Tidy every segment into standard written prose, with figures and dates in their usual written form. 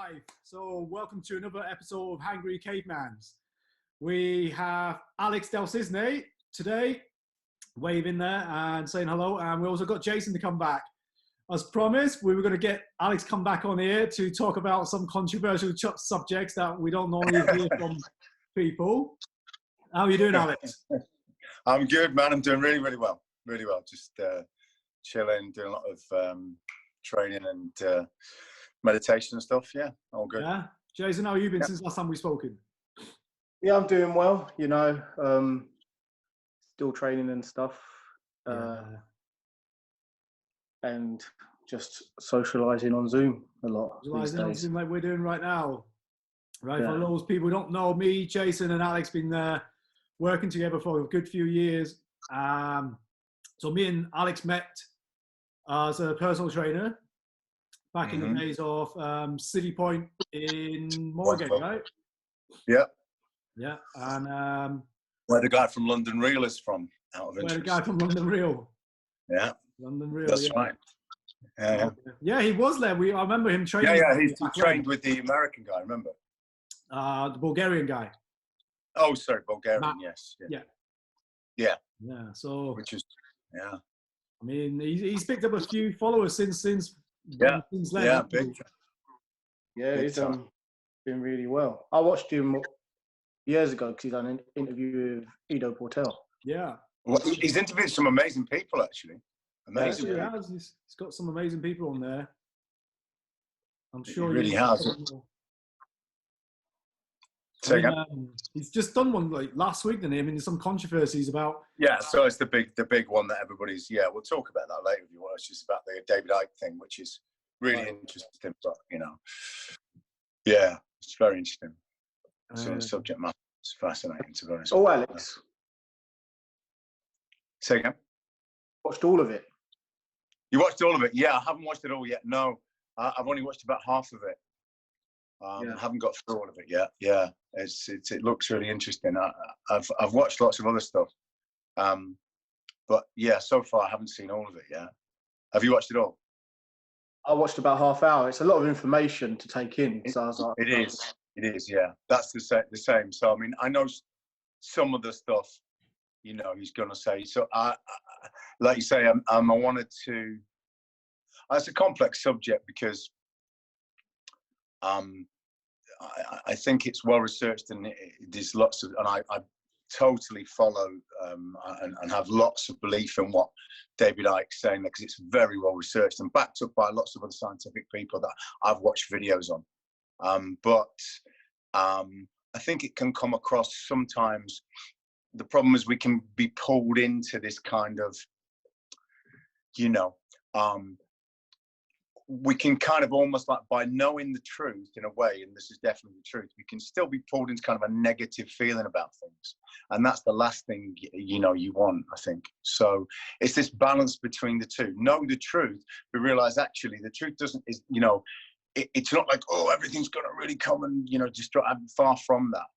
live. So welcome to another episode of Hangry Cavemans. We have Alex del Cisne today, waving there and saying hello. And we also got Jason to come back. As promised, we were going to get Alex come back on here to talk about some controversial subjects that we don't normally hear from people. How are you doing, Alex? I'm good, man. I'm doing really, really well. Really well. Just chilling, doing a lot of training and meditation and stuff. Yeah, all good. Yeah. Jason, how have you been since last time we've spoken? Yeah, I'm doing well, you know, still training and stuff. And just socializing on Zoom a lot these days. On Zoom like we're doing right now. Right, Yeah. for those people who don't know, me, Jason and Alex been working together for a good few years. So me and Alex met as a personal trainer back in the days of City Point in Moorgate, right? Yeah. Yeah, and where the guy from London Real is from, out of interest. Where the guy from London Real. Yeah. London Real. That's yeah. right. Yeah. Yeah, he was there. I remember him training. Yeah, he trained with the American guy. Remember? The Bulgarian guy. Oh, sorry, Bulgarian. Matt. Yes. Yeah. Yeah. Yeah. So. Which is, yeah. I mean, he's picked up a few followers since then. Yeah, big. Yeah, he's been really well. I watched him years ago because he's done an interview with Ido Portel. Yeah. Well, he's interviewed some amazing people, actually. Amazing. Yeah, he's got some amazing people on there. I'm sure he really has. He's just done one like last week, didn't he? I mean, there's some controversies about. Yeah, so it's the big one that everybody's. Yeah, we'll talk about that later if you want. It's just about the David Icke thing, which is really interesting. But yeah, it's very interesting. So the subject matter is fascinating, to be honest. Oh, Alex. Say again. Watched all of it. You watched all of it? Yeah, I haven't watched it all yet. No, I've only watched about half of it. I haven't got through all of it yet. Yeah, it looks really interesting. I've watched lots of other stuff, but yeah, so far I haven't seen all of it yet. Have you watched it all? I watched about half hour. It's a lot of information to take in. So I was like, it is. Yeah, that's the same. So I mean, I know some of the stuff. He's going to say. So like you say, I wanted to. It's a complex subject because. I think it's well researched and there's lots of, and I totally follow and have lots of belief in what David Icke's saying because it's very well researched and backed up by lots of other scientific people that I've watched videos on. But I think it can come across sometimes. The problem is we can be pulled into this kind of, we can kind of almost like by knowing the truth in a way, and this is definitely the truth, we can still be pulled into kind of a negative feeling about things. And that's the last thing, you want, I think. So it's this balance between the two. Know the truth, but realize actually the truth it's not like, oh, everything's going to really come and, destroy. I'm far from that,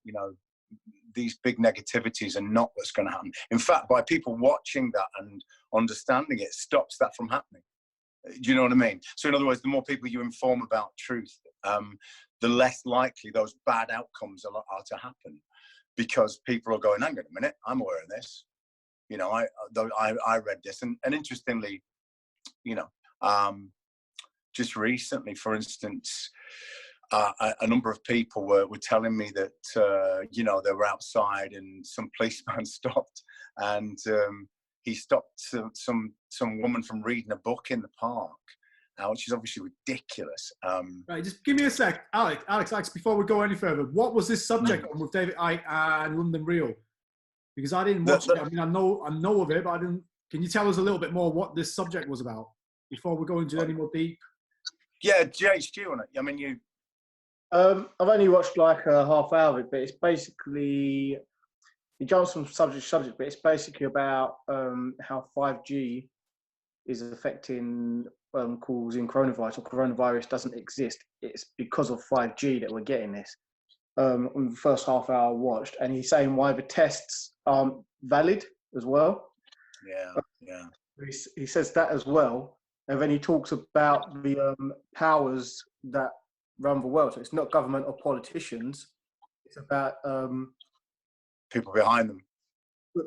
these big negativities are not what's going to happen. In fact, by people watching that and understanding it stops that from happening. Do you know what I mean? So in other words, the more people you inform about truth, the less likely those bad outcomes are to happen, because people are going, hang on a minute, I'm aware of this. I read this, and interestingly, just recently, for instance, a number of people were telling me that they were outside and some policeman stopped and. He stopped some woman from reading a book in the park, which is obviously ridiculous. Right, just give me a sec, Alex. Before we go any further, what was this subject on with David Icke and London Real? Because I didn't watch it. I mean, I know of it, but I didn't. Can you tell us a little bit more what this subject was about before we go into any more deep? Yeah, Jay, Stu on it. I mean, you. I've only watched like a half hour of it, but it's basically. It jumps from subject to subject, but it's basically about how 5G is affecting, causing coronavirus, or coronavirus doesn't exist. It's because of 5G that we're getting this. On the first half hour I watched, and he's saying why the tests aren't valid as well. Yeah. He says that as well, and then he talks about the powers that run the world. So it's not government or politicians. It's about people behind them.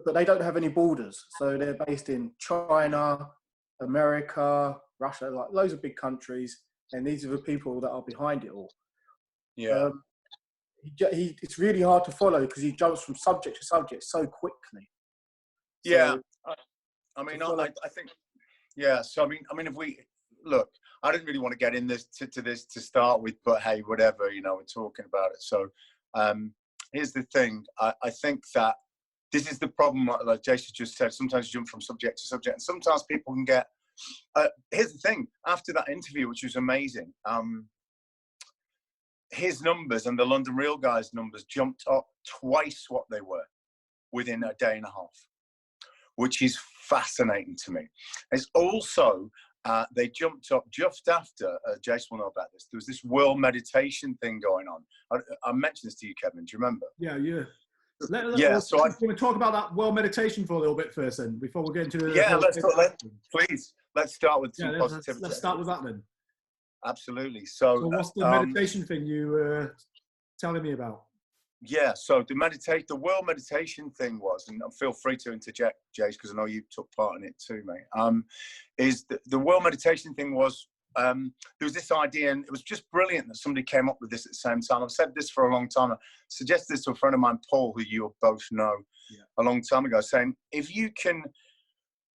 But they don't have any borders. So they're based in China, America, Russia, like loads of big countries. And these are the people that are behind it all. Yeah. It's really hard to follow because he jumps from subject to subject so quickly. Yeah. I mean, I think, yeah. So, I mean, if we look, I didn't really want to get in this to start with, but hey, whatever, you know, we're talking about it. So, here's the thing. I think that this is the problem, like Jason just said, sometimes you jump from subject to subject, and sometimes people can get, here's the thing, after that interview, which was amazing, his numbers and the London Real guys' numbers jumped up twice what they were within a day and a half, which is fascinating to me. It's also, they jumped up just after, Jason will know about this, there was this world meditation thing going on. I mentioned this to you, Kevin, do you remember? Yeah. So I want to talk about that world meditation for a little bit first, then, before we get into the. Yeah, let's start with some positivity. Let's start with that then. Absolutely. So what's the meditation thing you were telling me about? Yeah, so the world meditation thing was, and feel free to interject, Jace, because I know you took part in it too, mate. Is the world meditation thing was, there was this idea, and it was just brilliant that somebody came up with this at the same time. I've said this for a long time. I suggested this to a friend of mine, Paul, who you both know, a long time ago, saying, if you can,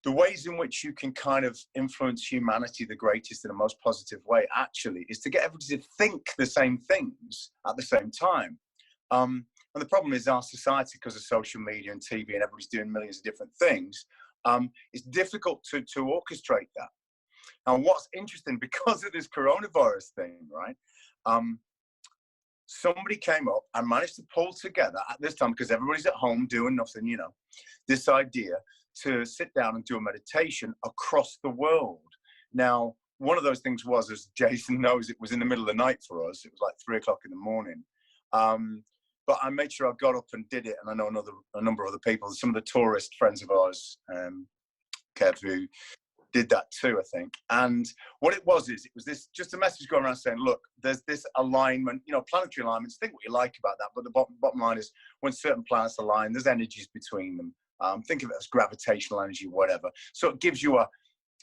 the ways in which you can kind of influence humanity the greatest in the most positive way, actually, is to get everybody to think the same things at the same time. And the problem is our society, because of social media and TV and everybody's doing millions of different things, it's difficult to orchestrate that. And what's interesting, because of this coronavirus thing, right, somebody came up and managed to pull together at this time, because everybody's at home doing nothing, you know, this idea to sit down and do a meditation across the world. Now, one of those things was, as Jason knows, it was in the middle of the night for us. It was like 3 o'clock in the morning. But I made sure I got up and did it. And I know a number of other people, some of the tourist friends of ours, Kev, who did that too, I think. And what it was this, just a message going around saying, look, there's this alignment, you know, planetary alignments, think what you like about that. But the bottom line is, when certain planets align, there's energies between them. Think of it as gravitational energy, whatever. So it gives you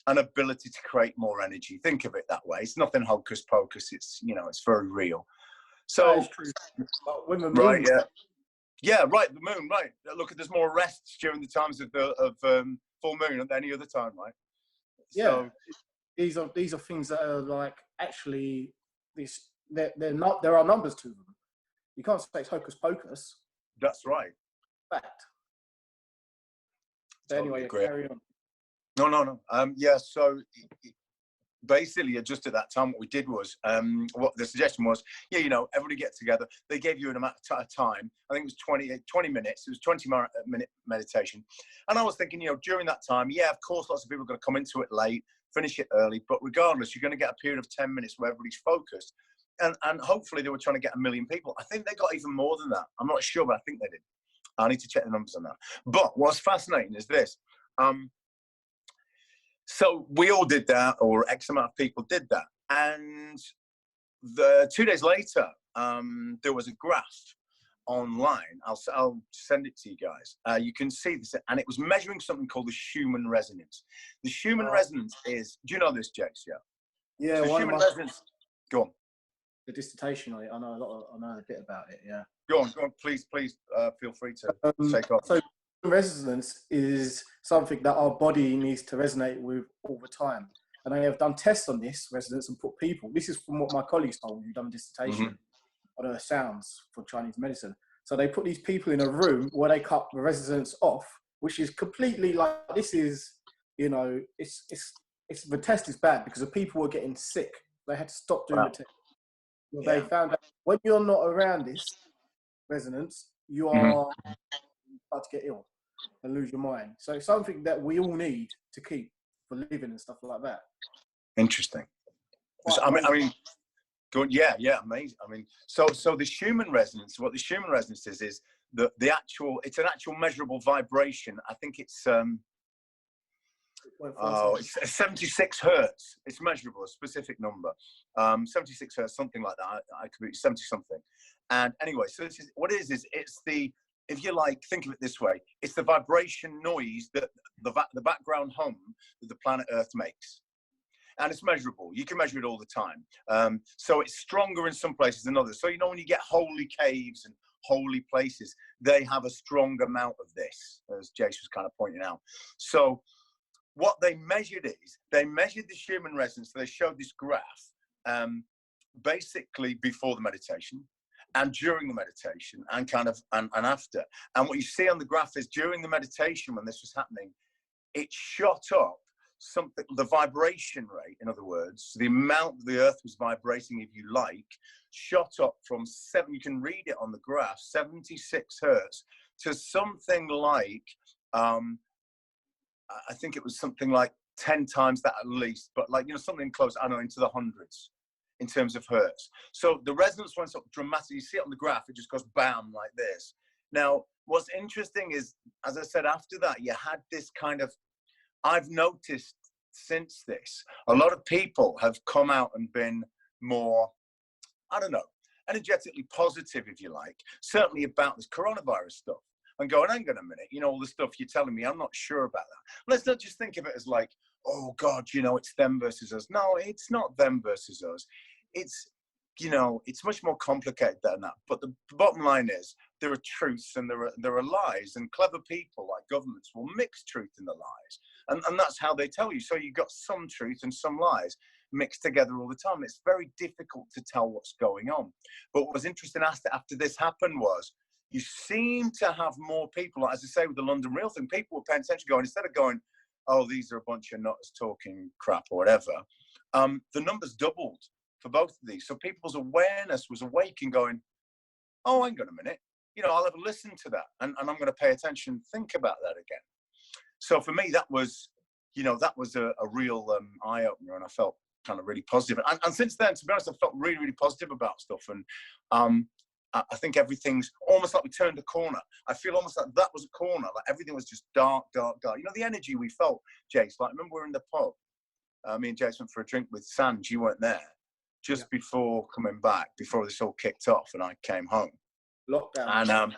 an ability to create more energy. Think of it that way. It's nothing hocus pocus. It's, you know, it's very real. So, right, yeah, right, the moon, right. Look, there's more rests during the times of full moon than any other time, right? Yeah, so, these are things that are like, actually, they're not. There are numbers to them. You can't say it's hocus pocus. That's right. Fact. So totally anyway, carry on. No. Yeah, so basically, just at that time, what we did was, what the suggestion was, yeah, you know, everybody get together. They gave you an amount of time. I think it was 20 minutes. It was 20-minute meditation. And I was thinking, you know, during that time, yeah, of course, lots of people are going to come into it late, finish it early. But regardless, you're going to get a period of 10 minutes where everybody's focused. And hopefully they were trying to get 1 million people. I think they got even more than that. I'm not sure, but I think they did. I need to check the numbers on that. But what's fascinating is this. So we all did that, or X amount of people did that. And 2 days later, there was a graph online. I'll send it to you guys. You can see this, and it was measuring something called the Schumann Resonance. The Schumann Resonance is, do you know this, Jace? Yeah. Yeah. So Schumann Resonance. Go on. The dissertation on it. I know a bit about it. Yeah. Go on. Please, feel free to take off. So resonance is something that our body needs to resonate with all the time. And I have done tests on this resonance and put people, this is from what my colleagues told me, who've done a dissertation on the sounds for Chinese medicine. So they put these people in a room where they cut the resonance off, which is completely like, this is, you know, the test is bad because the people were getting sick. They had to stop doing the test. Well, they found out when you're not around this resonance, you are about to get ill and lose your mind. So it's something that we all need to keep for living and stuff like that. Interesting. So, I mean, good. Yeah, amazing. I mean, so the Schumann resonance. What the Schumann resonance is the actual. It's an actual measurable vibration. I think it's Oh, it's 76 hertz. It's measurable, a specific number. 76 hertz, something like that. I could be 70 something. And anyway, so this is, what it is it's the, if you like, think of it this way, it's the vibration noise that the background hum that the planet Earth makes. And it's measurable. You can measure it all the time. So it's stronger in some places than others. So, you know, when you get holy caves and holy places, they have a strong amount of this, as Jace was kind of pointing out. So what they measured is, they measured the Schumann resonance. So they showed this graph basically before the meditation and during the meditation and kind of and after. And what you see on the graph is during the meditation, when this was happening, it shot up something, the vibration rate, in other words, the amount the Earth was vibrating, if you like, shot up from 7, you can read it on the graph, 76 hertz to something like, I think it was something like 10 times that at least, but like, you know, something close, I don't know, into the hundreds in terms of hertz. So the resonance went up dramatically. You see it on the graph, it just goes bam like this. Now, what's interesting is, as I said, after that, you had this kind of, I've noticed since this, a lot of people have come out and been more, I don't know, energetically positive, if you like, certainly about this coronavirus stuff. And going, hang on a minute, you know, all the stuff you're telling me, I'm not sure about that. Let's not just think of it as like, oh God, you know, it's them versus us. No, it's not them versus us. It's, you know, it's much more complicated than that. But the bottom line is, there are truths and there are lies, and clever people like governments will mix truth in the lies. And that's how they tell you. So you've got some truth and some lies mixed together all the time. It's very difficult to tell what's going on. But what was interesting after this happened was, you seem to have more people, like, as I say with the London Real thing, people were paying attention, going, instead of going, oh, these are a bunch of nuts talking crap or whatever, the numbers doubled for both of these. So people's awareness was awake and going, oh, hang on a minute, you know, I'll have a listen to that, and I'm going to pay attention, think about that again. So for me, that was, you know, that was a real eye-opener, and I felt kind of really positive. And since then, to be honest, I felt really, really positive about stuff. And I think everything's almost like we turned a corner. I feel almost like that was a corner, like everything was just dark, dark, dark. You know, the energy we felt, Jace, like, remember we were in the pub, me and Jace went for a drink with Sanj, you weren't there, just before coming back, before this all kicked off, and I came home. Lockdown. And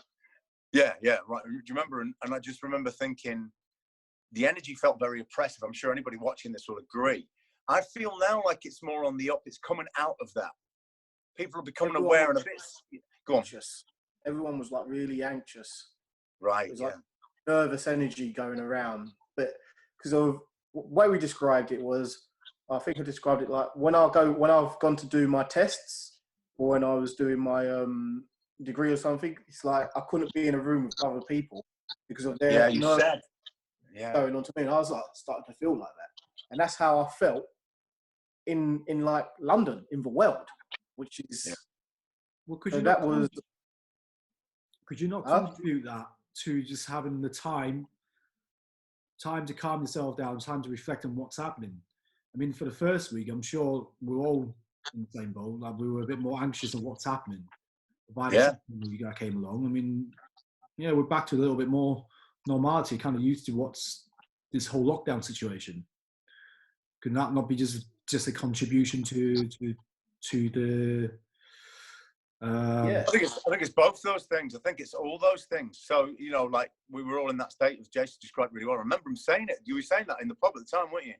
yeah, right. Do you remember? And I just remember thinking, the energy felt very oppressive. I'm sure anybody watching this will agree. I feel now like it's more on the up. It's coming out of that. People are becoming aware and a bit. Go on. Everyone was like really anxious. Right. It was like nervous energy going around. But because of the way we described it was, I think I described it like when I've gone to do my tests, or when I was doing my degree or something, it's like I couldn't be in a room with other people because of their nerves going on to me. And I was like starting to feel like that. And that's how I felt in like London, in the world, which is well, could you not contribute that to just having the time to calm yourself down, time to reflect on what's happening? I mean, for the first week, I'm sure we're all in the same boat. Like, we were a bit more anxious of what's happening. By the second week I came along, I mean, yeah, we're back to a little bit more normality, kind of used to what's this whole lockdown situation. Could that not be just a contribution to the I think it's both those things. I think it's all those things. So, you know, like, we were all in that state, as Jason described really well. I remember him saying it. You were saying that in the pub at the time, weren't you?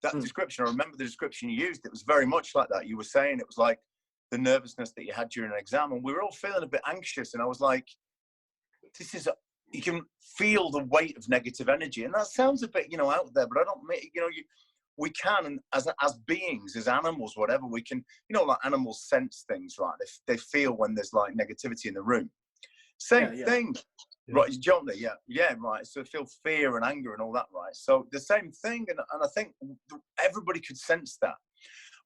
That description, I remember the description you used. It was very much like that. You were saying it was like the nervousness that you had during an exam, and we were all feeling a bit anxious. And I was like, you can feel the weight of negative energy. And that sounds a bit, you know, out there, but I don't mean, you know, we can, as beings, as animals, whatever, we can, you know, like animals sense things, right? They feel when there's like negativity in the room. Same thing, right? Don't they? Yeah, right. So they feel fear and anger and all that, right? So the same thing, and I think everybody could sense that.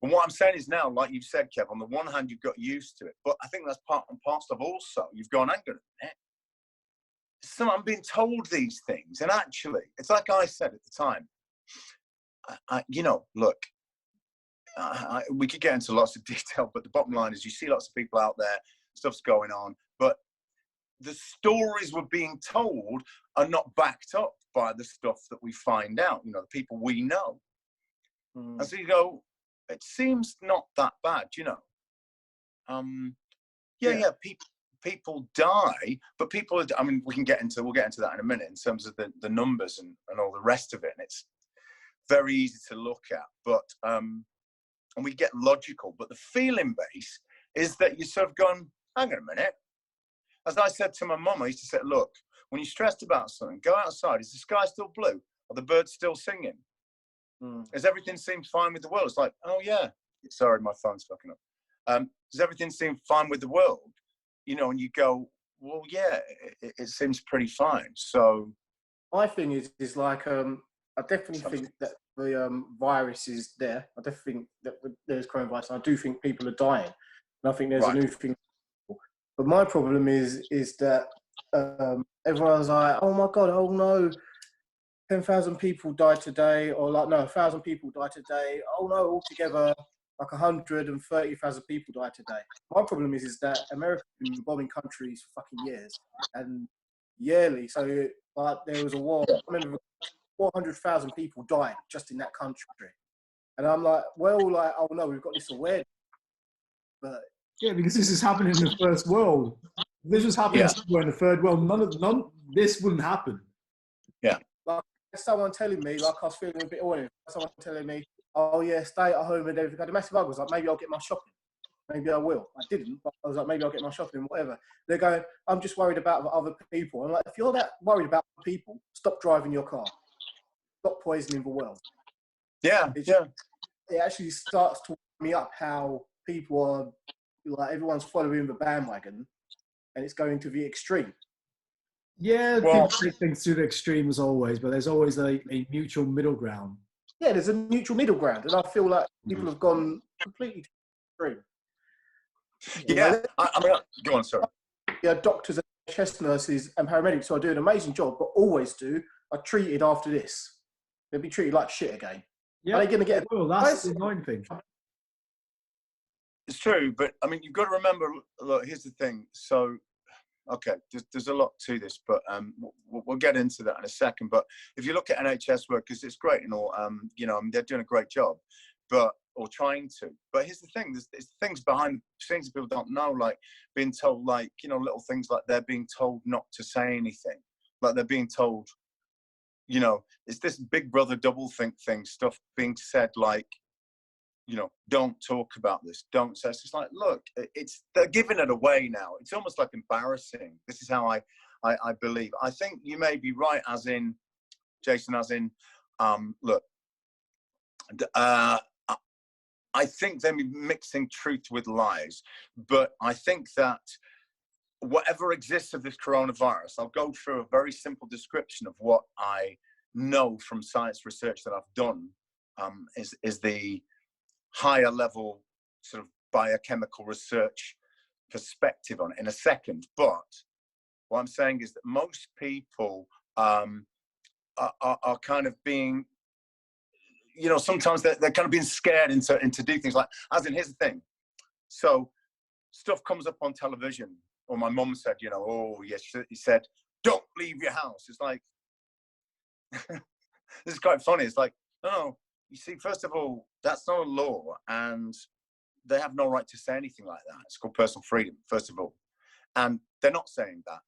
And what I'm saying is now, like you've said, Kev, on the one hand, you've got used to it, but I think that's part and parcel of also, you've gone, hang on a minute. So I'm being told these things, and actually, it's like I said at the time, you know, look, we could get into lots of detail, but the bottom line is you see lots of people out there, stuff's going on, but the stories we're being told are not backed up by the stuff that we find out, you know, the people we know. And so you go, it seems not that bad, you know. Yeah, people die, but people are, I mean, we'll get into that in a minute in terms of the numbers and all the rest of it. And it's very easy to look at, but, and we get logical, but the feeling base is that you're sort of going, hang on a minute. As I said to my mum, I used to say, look, when you're stressed about something, go outside. Is the sky still blue? Are the birds still singing? Does everything seem fine with the world? It's like, oh yeah, sorry, my phone's fucking up. Does everything seem fine with the world? You know, and you go, well, yeah, it seems pretty fine. So my thing is like, I definitely think that the virus is there. I definitely think that there's coronavirus. I do think people are dying, and I think there's a new thing. But my problem is that everyone's like, oh my God, oh no, 10,000 people died today, or like, no, 1,000 people died today. Oh no, altogether, like 130,000 people died today. My problem is that America's been bombing countries for fucking years, and yearly. So like, there was a war. I remember 400,000 people died just in that country. And I'm like, well, like, oh no, we've got this awareness. But yeah, because this is happening in the first world. If this was happening somewhere in the third world, none this wouldn't happen. Yeah. Like someone telling me, like I was feeling a bit annoyed. Someone telling me, oh yeah, stay at home and everything. I had a massive hug. I was like, maybe I'll get my shopping. Maybe I will. I didn't, but I was like, maybe I'll get my shopping, whatever. They're going, I'm just worried about other people. I'm like, if you're that worried about people, stop driving your car. Stop poisoning the world. Yeah, It actually starts to wake me up how people are, like, everyone's following the bandwagon and it's going to the extreme. Yeah, people take things to the extreme as always, but there's always a mutual middle ground. Yeah, there's a neutral middle ground, and I feel like people have gone completely to the extreme. Yeah, I mean, go on, sorry. Yeah, doctors and chest nurses and paramedics who are doing an amazing job, but always are treated after this. They'll be treated like shit again. Yeah, are they going to get? Well, that's the annoying thing. It's true, but I mean, you've got to remember. Look, here's the thing. So, okay, there's a lot to this, but we'll get into that in a second. But if you look at NHS workers, it's great and all. You know, I mean, they're doing a great job, or trying to. But here's the thing: there's things behind things that people don't know, like being told, like, you know, little things like they're being told not to say anything, like they're being told, you know, it's this Big Brother double think thing stuff being said, like, you know, don't talk about this, don't say. It's just like, look, they're giving it away now. It's almost like embarrassing. This is how I believe. I think you may be right, as in, Jason, as in, look, I think they're mixing truth with lies, but I think that whatever exists of this coronavirus, I'll go through a very simple description of what I know from science research that I've done, is the higher level sort of biochemical research perspective on it in a second. But what I'm saying is that most people are kind of being, you know, sometimes they're kind of being scared into do things like, as in, here's the thing. So stuff comes up on television, or my mum said, you know, oh yes, he said, don't leave your house. It's like, this is quite funny. It's like, no, you see, first of all, that's not a law, and they have no right to say anything like that. It's called personal freedom, first of all. And they're not saying that.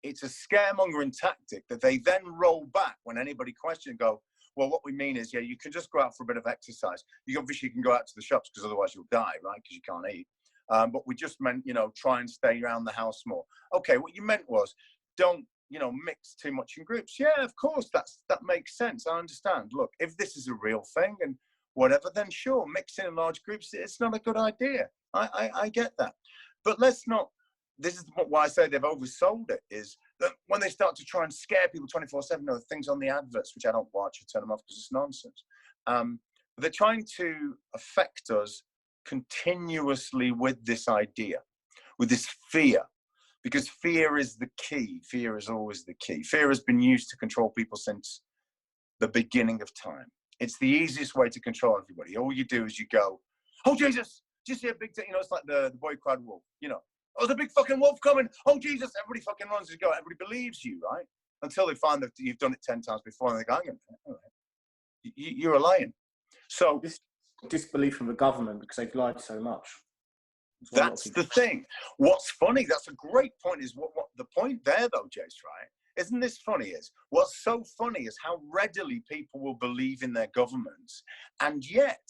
It's a scaremongering tactic that they then roll back when anybody questions and go, well, what we mean is, yeah, you can just go out for a bit of exercise. You obviously can go out to the shops because otherwise you'll die, right? Because you can't eat. But we just meant, you know, try and stay around the house more. Okay, what you meant was, don't, you know, mix too much in groups. Yeah, of course, that makes sense. I understand. Look, if this is a real thing and whatever, then sure, mixing in large groups, it's not a good idea. I get that. But let's not, this is why I say they've oversold it, is that when they start to try and scare people 24/7, there are things on the adverts, which I don't watch, I turn them off because it's nonsense. They're trying to affect us continuously with this idea, with this fear. Because fear is the key. Fear is always the key. Fear has been used to control people since the beginning of time. It's the easiest way to control everybody. All you do is you go, oh, Jesus, did you see a big thing? You know, it's like the boy cried wolf, you know. Oh, there's a big fucking wolf coming. Oh, Jesus. Everybody fucking runs to go. Everybody believes you, right? Until they find that you've done it 10 times before and they go, hang on a minute, you're a lion. So This disbelief from the government because they've lied so much. That's the thing. What's funny, that's a great point, is what the point there, though, Jace, right? Isn't this funny? Is what's so funny is how readily people will believe in their governments. And yet,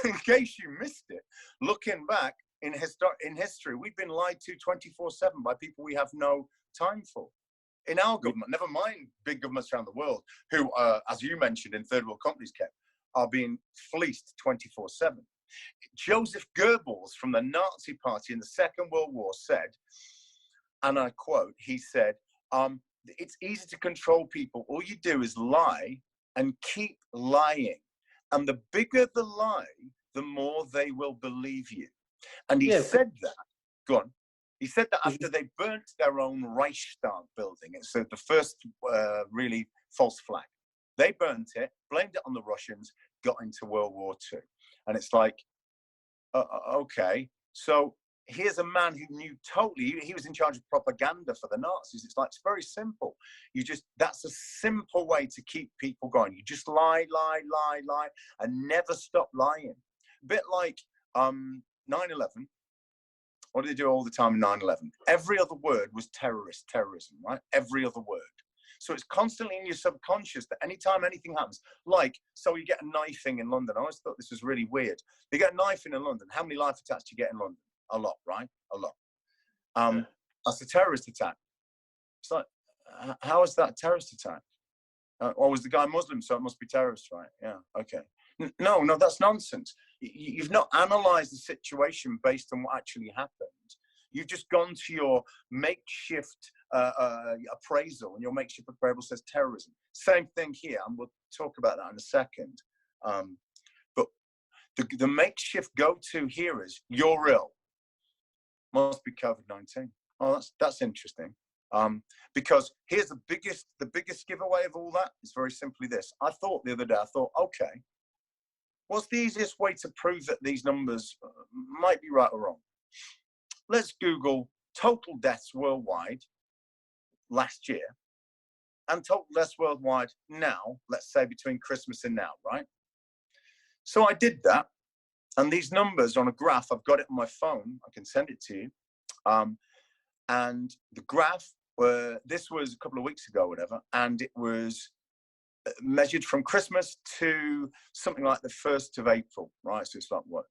in case you missed it, looking back in history, we've been lied to 24/7 by people we have no time for. In our government, never mind big governments around the world, who, as you mentioned, in third world countries, Kev, are being fleeced 24/7. Joseph Goebbels from the Nazi Party in the Second World War said, and I quote, he said, it's easy to control people. All you do is lie and keep lying. And the bigger the lie, the more they will believe you. And he said that, go on. He said that after they burnt their own Reichstag building. It's the first really false flag. They burnt it, blamed it on the Russians, got into World War II. And it's like, okay, so here's a man who knew totally, he was in charge of propaganda for the Nazis. It's like, it's very simple. That's a simple way to keep people going. You just lie, and never stop lying. A bit like 9/11. What did they do all the time in 9/11? Every other word was terrorism, right? Every other word. So it's constantly in your subconscious that anytime anything happens, like, so you get a knifing in London. I always thought this was really weird. You get a knifing in London. How many life attacks do you get in London? A lot, right? A lot. That's a terrorist attack. It's like, how is that a terrorist attack? Or was the guy Muslim, so it must be terrorist, right? Yeah, okay. No, that's nonsense. You've not analysed the situation based on what actually happened. You've just gone to your makeshift appraisal, and your makeshift appraisal says terrorism. Same thing here, and we'll talk about that in a second. But the makeshift go-to here is, you're ill. Must be COVID-19. Oh, that's interesting. Because here's the biggest giveaway of all that is very simply this. I thought the other day, okay, what's the easiest way to prove that these numbers might be right or wrong? Let's Google total deaths worldwide last year and total deaths worldwide now, let's say between Christmas and now, right? So I did that, and these numbers on a graph, I've got it on my phone, I can send it to you. And the graph, this was a couple of weeks ago, whatever, and it was measured from Christmas to something like the 1st of April, right? So it's like what?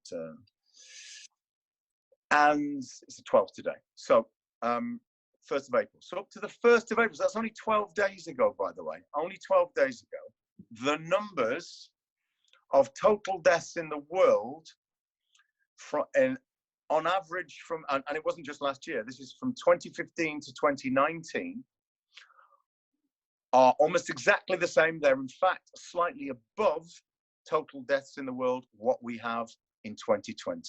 And it's the 12th today. So 1st of April. So up to the 1st of April, so that's only 12 days ago, by the way, only 12 days ago, the numbers of total deaths in the world on average from, and it wasn't just last year, this is from 2015 to 2019, are almost exactly the same. They're in fact slightly above total deaths in the world, what we have in 2020.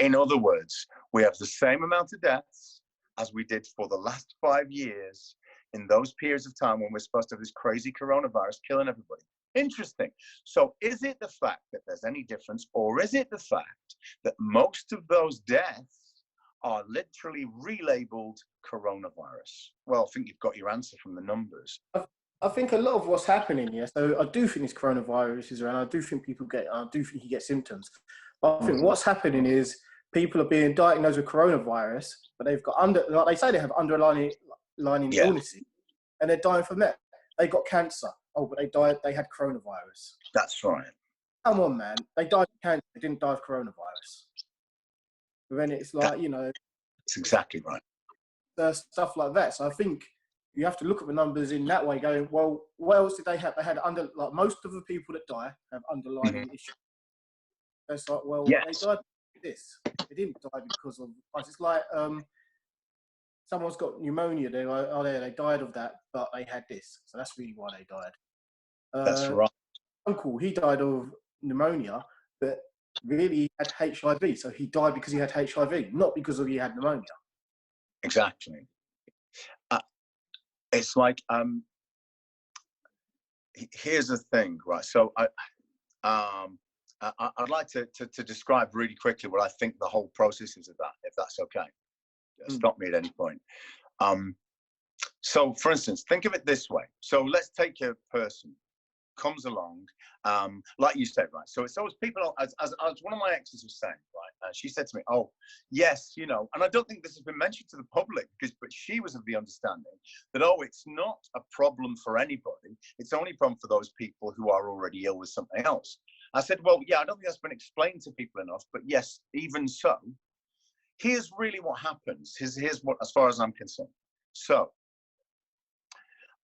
In other words, we have the same amount of deaths as we did for the last 5 years in those periods of time when we're supposed to have this crazy coronavirus killing everybody. Interesting. So is it the fact that there's any difference, or is it the fact that most of those deaths are literally relabeled coronavirus? Well, I think you've got your answer from the numbers. I think a lot of what's happening here, so I do think this coronavirus is around, I do think people I do think you get symptoms. But I think what's happening is people are being diagnosed with coronavirus, but they've got like they say they have underlying illnesses, and they're dying from that. They got cancer. Oh, but they had coronavirus. That's right. Come on, man. They died of cancer. They didn't die of coronavirus. But then it's like, That's exactly right. Stuff like that. So I think you have to look at the numbers in that way, going, well, what else did they have? They had most of the people that die have underlying issues. It's like, well, they died of this. They didn't die because of, it's like, someone's got pneumonia. They're like, oh, they died of that, but they had this. So that's really why they died. That's right. Uncle, he died of pneumonia, but really he had HIV. So he died because he had HIV, not because he had pneumonia. Exactly. It's like, here's the thing, right? So I'd like to describe really quickly what I think the whole process is of that, if that's okay. stop me at any point. So, for instance, think of it this way. So let's take a person comes along, like you said, right? So it's always people, as one of my exes was saying, right? She said to me, oh, yes, you know, and I don't think this has been mentioned to the public, but she was of the understanding that, oh, it's not a problem for anybody. It's only a problem for those people who are already ill with something else. I said, well, yeah, I don't think that's been explained to people enough, but yes, even so, here's really what happens. Here's what, as far as I'm concerned. So,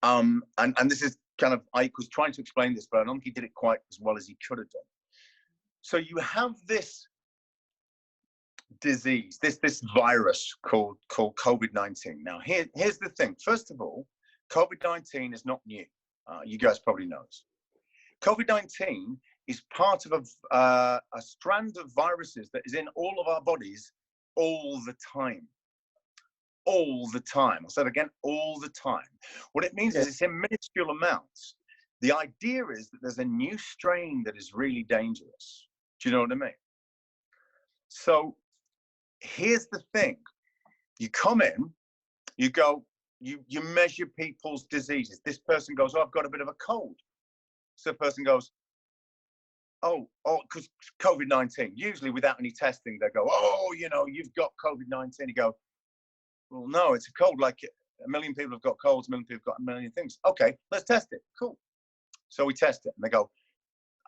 and this is kind of, Icke was trying to explain this, but I don't think he did it quite as well as he could have done. So you have this disease, this virus called COVID-19. Now, here's the thing. First of all, COVID-19 is not new. You guys probably know this. COVID-19 is part of a strand of viruses that is in all of our bodies all the time. All the time. I'll say it again, all the time. What it means is it's in minuscule amounts. The idea is that there's a new strain that is really dangerous. Do you know what I mean? So here's the thing. You come in, you go, you measure people's diseases. This person goes, oh, I've got a bit of a cold. So the person goes, oh, because COVID-19. Usually without any testing, they go, oh, you know, you've got COVID-19. You go, well, no, it's a cold. Like a million people have got colds, a million people have got a million things. Okay, let's test it. Cool. So we test it, and they go,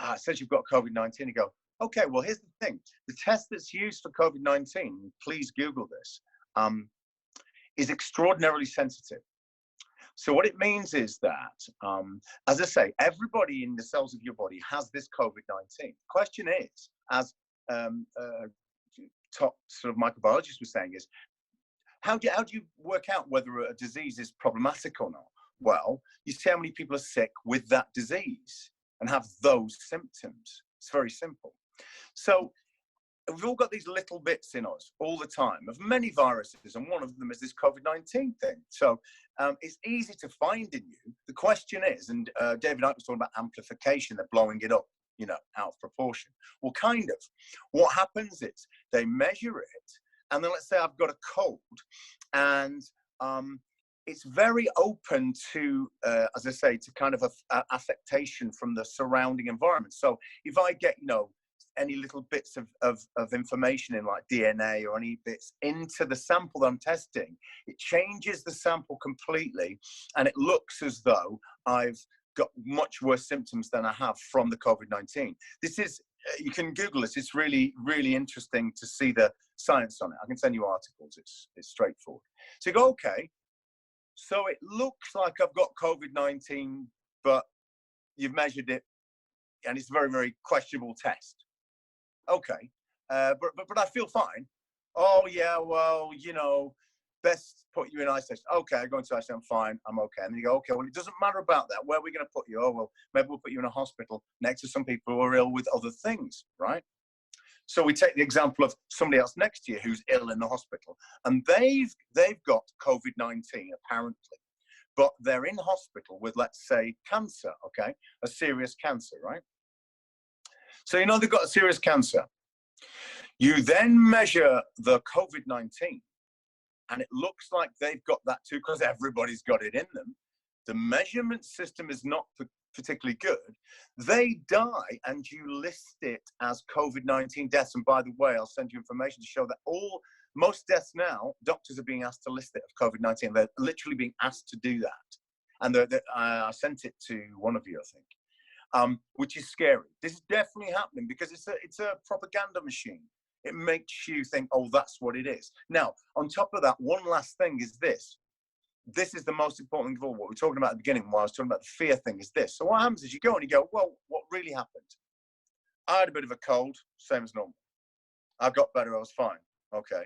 it says you've got COVID-19. You go, okay, well, here's the thing. The test that's used for COVID-19, please Google this, is extraordinarily sensitive. So what it means is that, as I say, everybody in the cells of your body has this COVID-19. The question is, as top sort of microbiologist was saying, is how do you work out whether a disease is problematic or not? Well, you see how many people are sick with that disease and have those symptoms. It's very simple. So we've all got these little bits in us all the time of many viruses, and one of them is this COVID-19 thing. So it's easy to find in you. The question is, and David Icke was talking about amplification, they're blowing it up, you know, out of proportion. Well, kind of. What happens is they measure it, and then let's say I've got a cold, and it's very open to, as I say, to kind of affectation from the surrounding environment. So if I get, you know, any little bits of information in like DNA or any bits into the sample that I'm testing, it changes the sample completely, and it looks as though I've got much worse symptoms than I have from the COVID-19. This is, you can Google this. It's really, really interesting to see the science on it. I can send you articles. It's straightforward. So you go, okay, so it looks like I've got COVID-19, but you've measured it, and it's a very, very questionable test. Okay, but I feel fine. Oh yeah, well, you know, best put you in isolation. Okay, I go into isolation, I'm fine, I'm okay. And then you go, okay, well, it doesn't matter about that. Where are we going to put you? Oh, well, maybe we'll put you in a hospital next to some people who are ill with other things, right? So we take the example of somebody else next to you who's ill in the hospital, and they've got COVID-19 apparently, but they're in hospital with, let's say, cancer, okay, a serious cancer, right? So you know they've got a serious cancer. You then measure the COVID-19, and it looks like they've got that too, because everybody's got it in them. The measurement system is not particularly good. They die, and you list it as COVID-19 deaths. And by the way, I'll send you information to show that most deaths now, doctors are being asked to list it of COVID-19. They're literally being asked to do that. And I sent it to one of you, I think, which is scary. This is definitely happening because it's a propaganda machine. It makes you think, oh, that's what it is. Now, on top of that, one last thing is this. This is the most important thing of all. What we were talking about at the beginning, while I was talking about the fear thing, is this. So what happens is you go and you go, well, what really happened? I had a bit of a cold, same as normal. I got better, I was fine. Okay.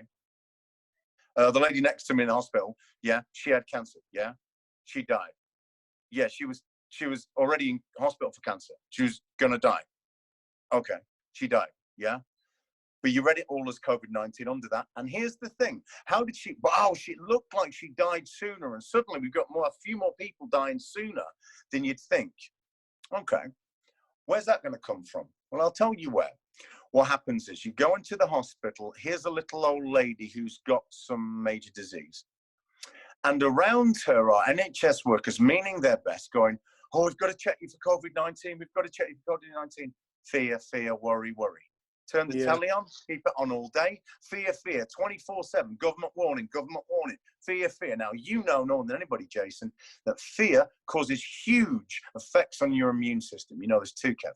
The lady next to me in the hospital, yeah, she had cancer. Yeah, she died. Yeah, she was already in hospital for cancer. She was gonna die. Okay, she died. Yeah. But you read it all as COVID-19 under that. And here's the thing. How did she, wow, she looked like she died sooner. And suddenly we've got a few more people dying sooner than you'd think. Okay, where's that going to come from? Well, I'll tell you where. what happens is you go into the hospital, here's a little old lady who's got some major disease. And around her are NHS workers, meaning their best, going, oh, we've got to check you for COVID-19. We've got to check you for COVID-19. Fear, fear, worry, worry. Turn the telly on, keep it on all day. Fear, fear, 24/7. Government warning, fear, fear. Now, you know more than anybody, Jason, that fear causes huge effects on your immune system. You know this too, Kev.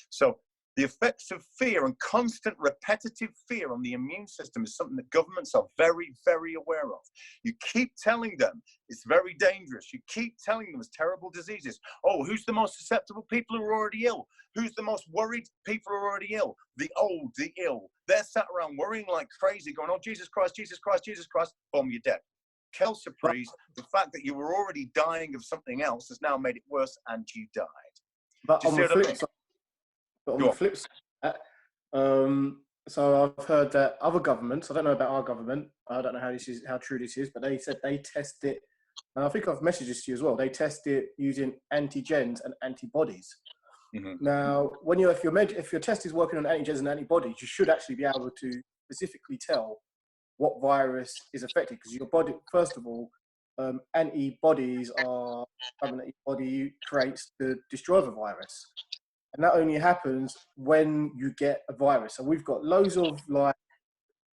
So the effects of fear and constant repetitive fear on the immune system is something that governments are very, very aware of. You keep telling them it's very dangerous. You keep telling them it's terrible diseases. Oh, who's the most susceptible? People who are already ill. Who's the most worried? People who are already ill. The old, the ill. They're sat around worrying like crazy, going, oh, Jesus Christ, Jesus Christ, Jesus Christ. Boom, you're dead. Quelle surprise. The fact that you were already dying of something else has now made it worse and you died. But on the flip side, so I've heard that other governments, I don't know about our government, I don't know how true this is, but they said they test it, and I think I've messaged this to you as well, they test it using antigens and antibodies. Mm-hmm. Now, if your test is working on antigens and antibodies, you should actually be able to specifically tell what virus is affected, because your body, first of all, antibodies are something that your body creates to destroy the virus. And that only happens when you get a virus. So we've got loads of, like,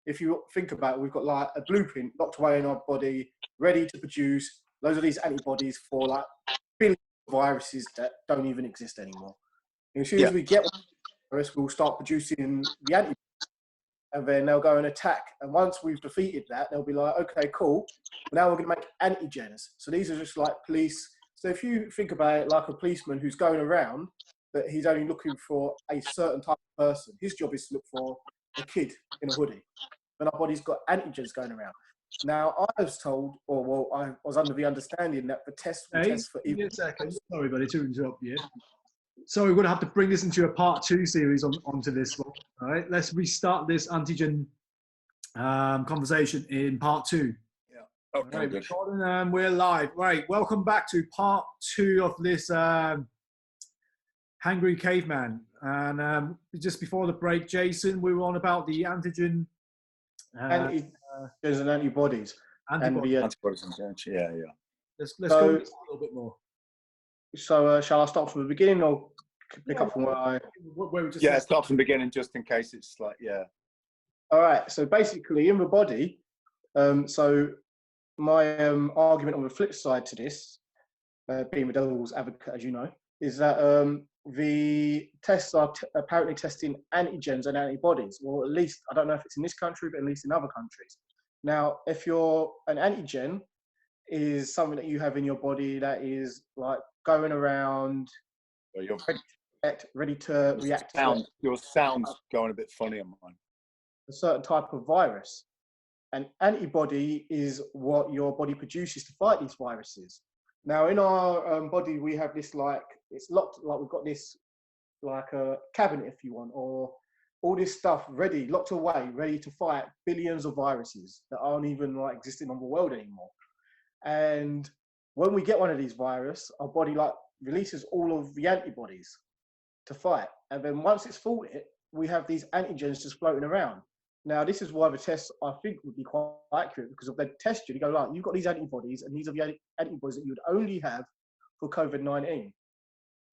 if you think about it, we've got like a blueprint locked away in our body, ready to produce loads of these antibodies for like billions of viruses that don't even exist anymore. And as soon as we get one virus, we'll start producing the antibodies, and then they'll go and attack. And once we've defeated that, they'll be like, okay, cool. Now we're going to make antigens. So these are just like police. So if you think about it like a policeman who's going around, but he's only looking for a certain type of person. His job is to look for a kid in a hoodie. And our body's got antigens going around. Now, I was told, I was under the understanding that the test will test for even... Sorry, buddy, to interrupt you. So we're going to have to bring this into a part 2 series onto this one. All right, let's restart this antigen conversation in part 2. Yeah. Okay, right, good. Gordon, we're live. Right, welcome back to part 2 of this Hangry Caveman. And just before the break, Jason, we were on about the antigen. Antigens and antibodies. Antibodies, yeah. Let's go into a little bit more. So shall I start from the beginning or pick up from where we just start from the beginning just in case it's like, All right, so basically in the body, so my argument on the flip side to this, being the devil's advocate, as you know, is that the tests are apparently testing antigens and antibodies, or at least, I don't know if it's in this country, but at least in other countries. Now, if an antigen is something that you have in your body that is like going around, ready to react. Your sound's going a bit funny on mine. A certain type of virus. An antibody is what your body produces to fight these viruses. Now, in our body, we have this, like, it's locked, like we've got this, like a cabinet, if you want, or all this stuff ready, locked away, ready to fight billions of viruses that aren't even like existing on the world anymore. And when we get one of these viruses, our body like releases all of the antibodies to fight. And then once it's fought it, we have these antigens just floating around. Now, this is why the tests, I think, would be quite accurate, because if they test you, they go, like, you've got these antibodies, and these are the antibodies that you would only have for COVID-19.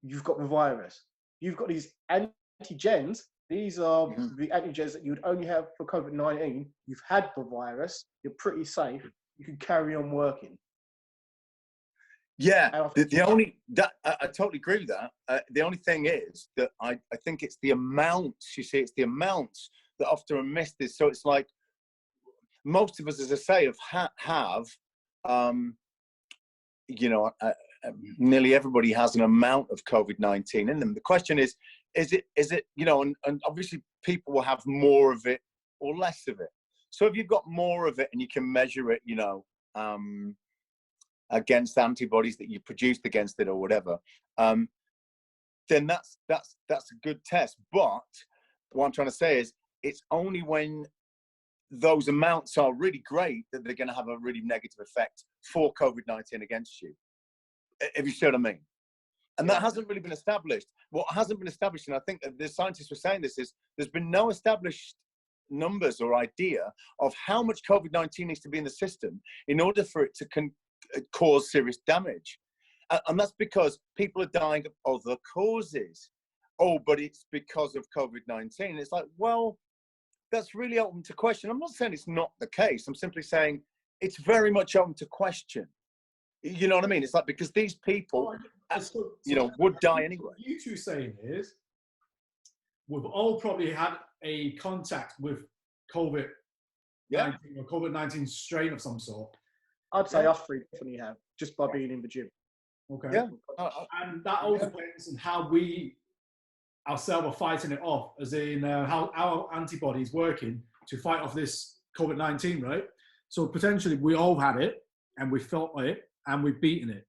You've got the virus. You've got these antigens. These are the antigens that you would only have for COVID-19. You've had the virus. You're pretty safe. You can carry on working. Yeah, I totally agree with that. The only thing is that I think it's the amounts, it's the amounts that often are missed. So it's like most of us, as I say, have nearly everybody has an amount of COVID-19 in them. The question is it, and obviously people will have more of it or less of it. So if you've got more of it and you can measure it, against antibodies that you produced against it or whatever, then that's a good test. But what I'm trying to say is it's only when those amounts are really great that they're going to have a really negative effect for COVID-19 against you, if you see what I mean. And that hasn't really been established. What hasn't been established, and I think the scientists were saying this, is there's been no established numbers or idea of how much COVID-19 needs to be in the system in order for it to cause serious damage. And that's because people are dying of other causes. Oh, but it's because of COVID-19. It's like, well, that's really open to question. I'm not saying it's not the case. I'm simply saying it's very much open to question. You know what I mean? It's like, because these people, would die anyway. What you two saying is, we've all probably had a contact with COVID-19 or COVID-19 strain of some sort. I'd say us three definitely have, just by being in the gym. Okay. Yeah. And that all depends on how we ourselves are fighting it off, as in how our antibodies working to fight off this COVID-19, right? So potentially we all had it and we felt it and we've beaten it.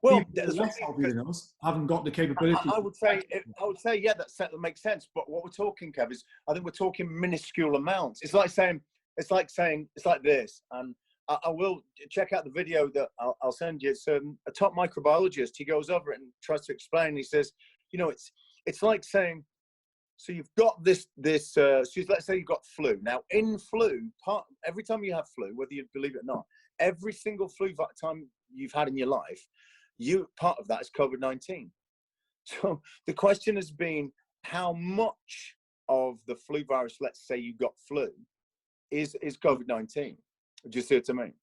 Well, people less healthy than us haven't got the capability. I would say, yeah, that makes sense. But what we're talking, Kev, is I think we're talking minuscule amounts. It's like this. And I will check out the video that I'll send you. It's a top microbiologist. He goes over it and tries to explain. He says, it's like saying, so you've got this. So let's say you've got flu. Now, in flu, every time you have flu, whether you believe it or not, every single flu time you've had in your life, part of that is COVID-19. So the question has been, how much of the flu virus, let's say you got flu, is COVID-19? Do you see what I mean?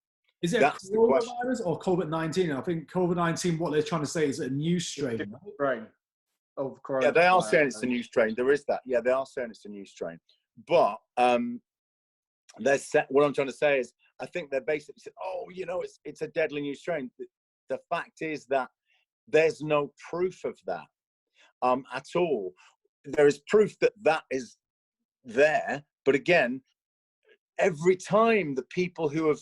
Is it coronavirus or COVID-19? I think COVID-19, what they're trying to say is a new strain. Right. Of coronavirus. Yeah, they are saying it's a new strain. There is that. Yeah, they are saying it's a new strain. But what I'm trying to say is, I think they're basically said, it's a deadly new strain. The fact is that there's no proof of that at all. There is proof that is there, but again, every time the people who have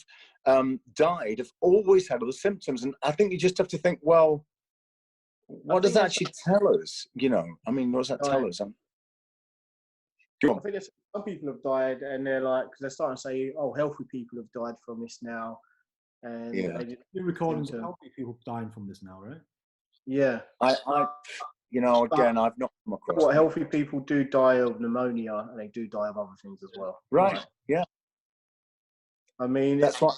died have always had other symptoms, and I think you just have to think, well, what does that actually tell us? What does that tell us? I think some people have died, and they're like, because they're starting to say, oh, healthy people have died from this now. And you're recording some healthy people dying from this now, right? Yeah. Again, I've not come across what healthy people do die of pneumonia, and they do die of other things as well. Right. Yeah. I mean, that's what.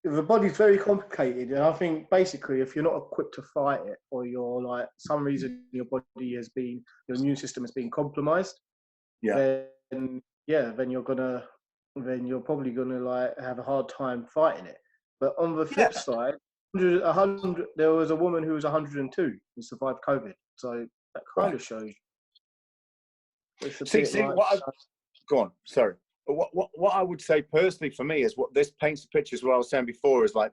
The body's very complicated, and I think basically, if you're not equipped to fight it, or you're like some reason your immune system has been compromised, then you're probably gonna like have a hard time fighting it. But on the flip side, 100, there was a woman who was 102 who survived COVID. So that kind of shows. Go on. Sorry. What I would say personally for me is, what this paints a picture, is what I was saying before, is like,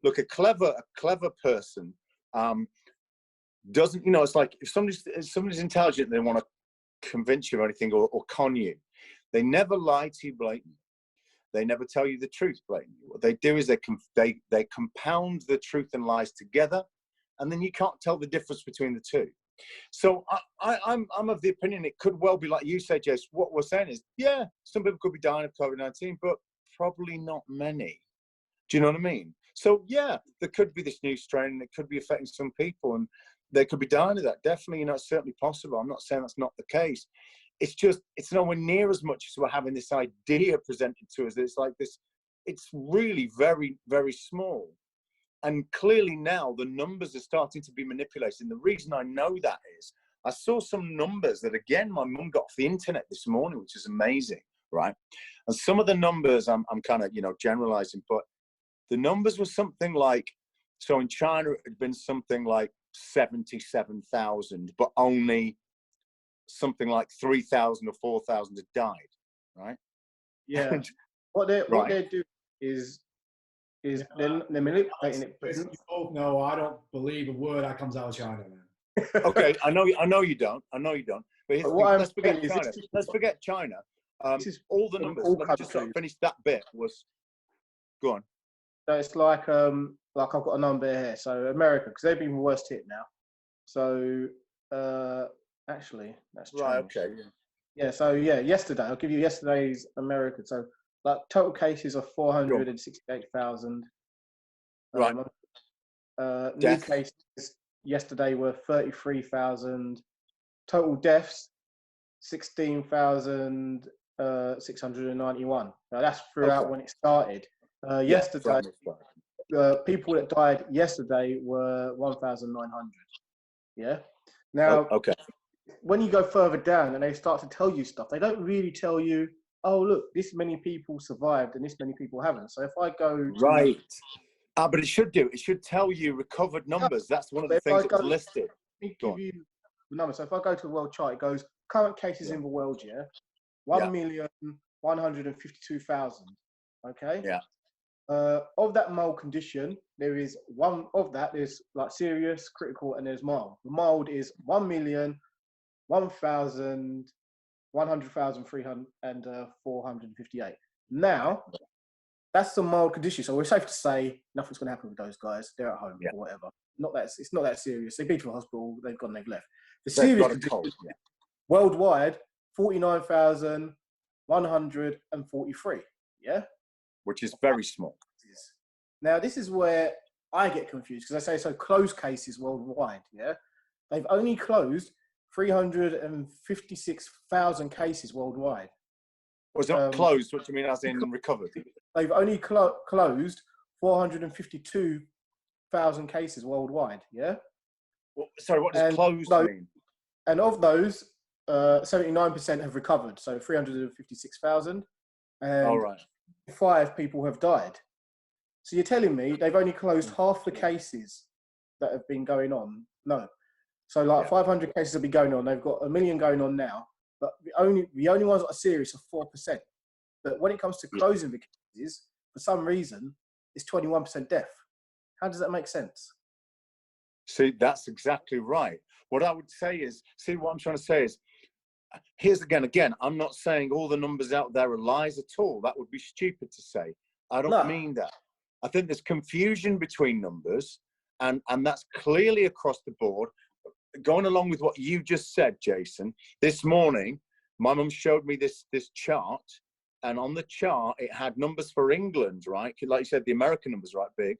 look, a clever person doesn't, it's like if somebody's intelligent, they want to convince you of anything or con you. They never lie to you blatantly. They never tell you the truth blatantly. What they do is they compound the truth and lies together, and then you can't tell the difference between the two. So I'm of the opinion it could well be like you say, Jace. What we're saying is, yeah, some people could be dying of COVID-19, but probably not many. Do you know what I mean? So yeah, there could be this new strain, and it could be affecting some people, and they could be dying of that. Definitely, it's certainly possible. I'm not saying that's not the case. It's just, it's nowhere near as much as we're having this idea presented to us. It's like this, it's really very, very small. And clearly now the numbers are starting to be manipulated. And the reason I know that is, I saw some numbers that, again, my mum got off the internet this morning, which is amazing, right? And some of the numbers, I'm kind of, generalizing, but the numbers were something like, so in China, it had been something like 77,000, but only something like 3,000 or 4,000 had died, right? Yeah. What they do is they're manipulating it. You both know I don't believe a word that comes out of China, man. Okay, I know you don't. But let's forget China. Let's forget China. All the numbers. Let me just finish that bit. Go on. So it's like I've got a number here. So America, because they've been worst hit now. So actually, that's changed. Right. Okay. Yeah. So yesterday, I'll give you yesterday's America. So like total cases of 468,000. Right. New cases yesterday were 33,000. Total deaths, 16,691. Now that's throughout when it started. Yesterday, people that died yesterday were 1,900. Yeah. Now, when you go further down and they start to tell you stuff, they don't really tell you, oh, look, this many people survived and this many people haven't. So if I go to... But it should do. It should tell you recovered numbers. That's one of the things that was listed. Let me give you the number. So if I go to the world chart, it goes current cases in the world, 1,152,000. Okay. Yeah. Of that mild condition, there is one of that. There's like serious, critical, and there's mild. The mild is 1,100,458. Now, that's the mild condition. So we're safe to say nothing's going to happen with those guys. They're at home or whatever. It's not that serious. They've been to the hospital. They've gone. They've left. The serious condition, worldwide, 49,143. Yeah. Which is very small. Now, this is where I get confused because I say so closed cases worldwide, they've only closed 356,000 cases worldwide. Was it closed? What do you mean as in recovered? They've only closed 452,000 cases worldwide, Well, sorry, what does closed mean? And of those, 79% have recovered, so 356,000. And 5 people have died. So you're telling me they've only closed half the cases that have been going on? No. So like 500 cases have been going on. They've got 1 million going on now, but the only ones that are serious are 4%. But when it comes to closing the cases, for some reason, it's 21% death. How does that make sense? See, that's exactly right. What I would say is, what I'm trying to say is, here's again, I'm not saying all the numbers out there are lies at all. That would be stupid to say. I don't mean that. I think there's confusion between numbers, and that's clearly across the board. Going along with what you just said, Jason, this morning, my mum showed me this chart, and on the chart, it had numbers for England, right? Like you said, the American numbers, right, big.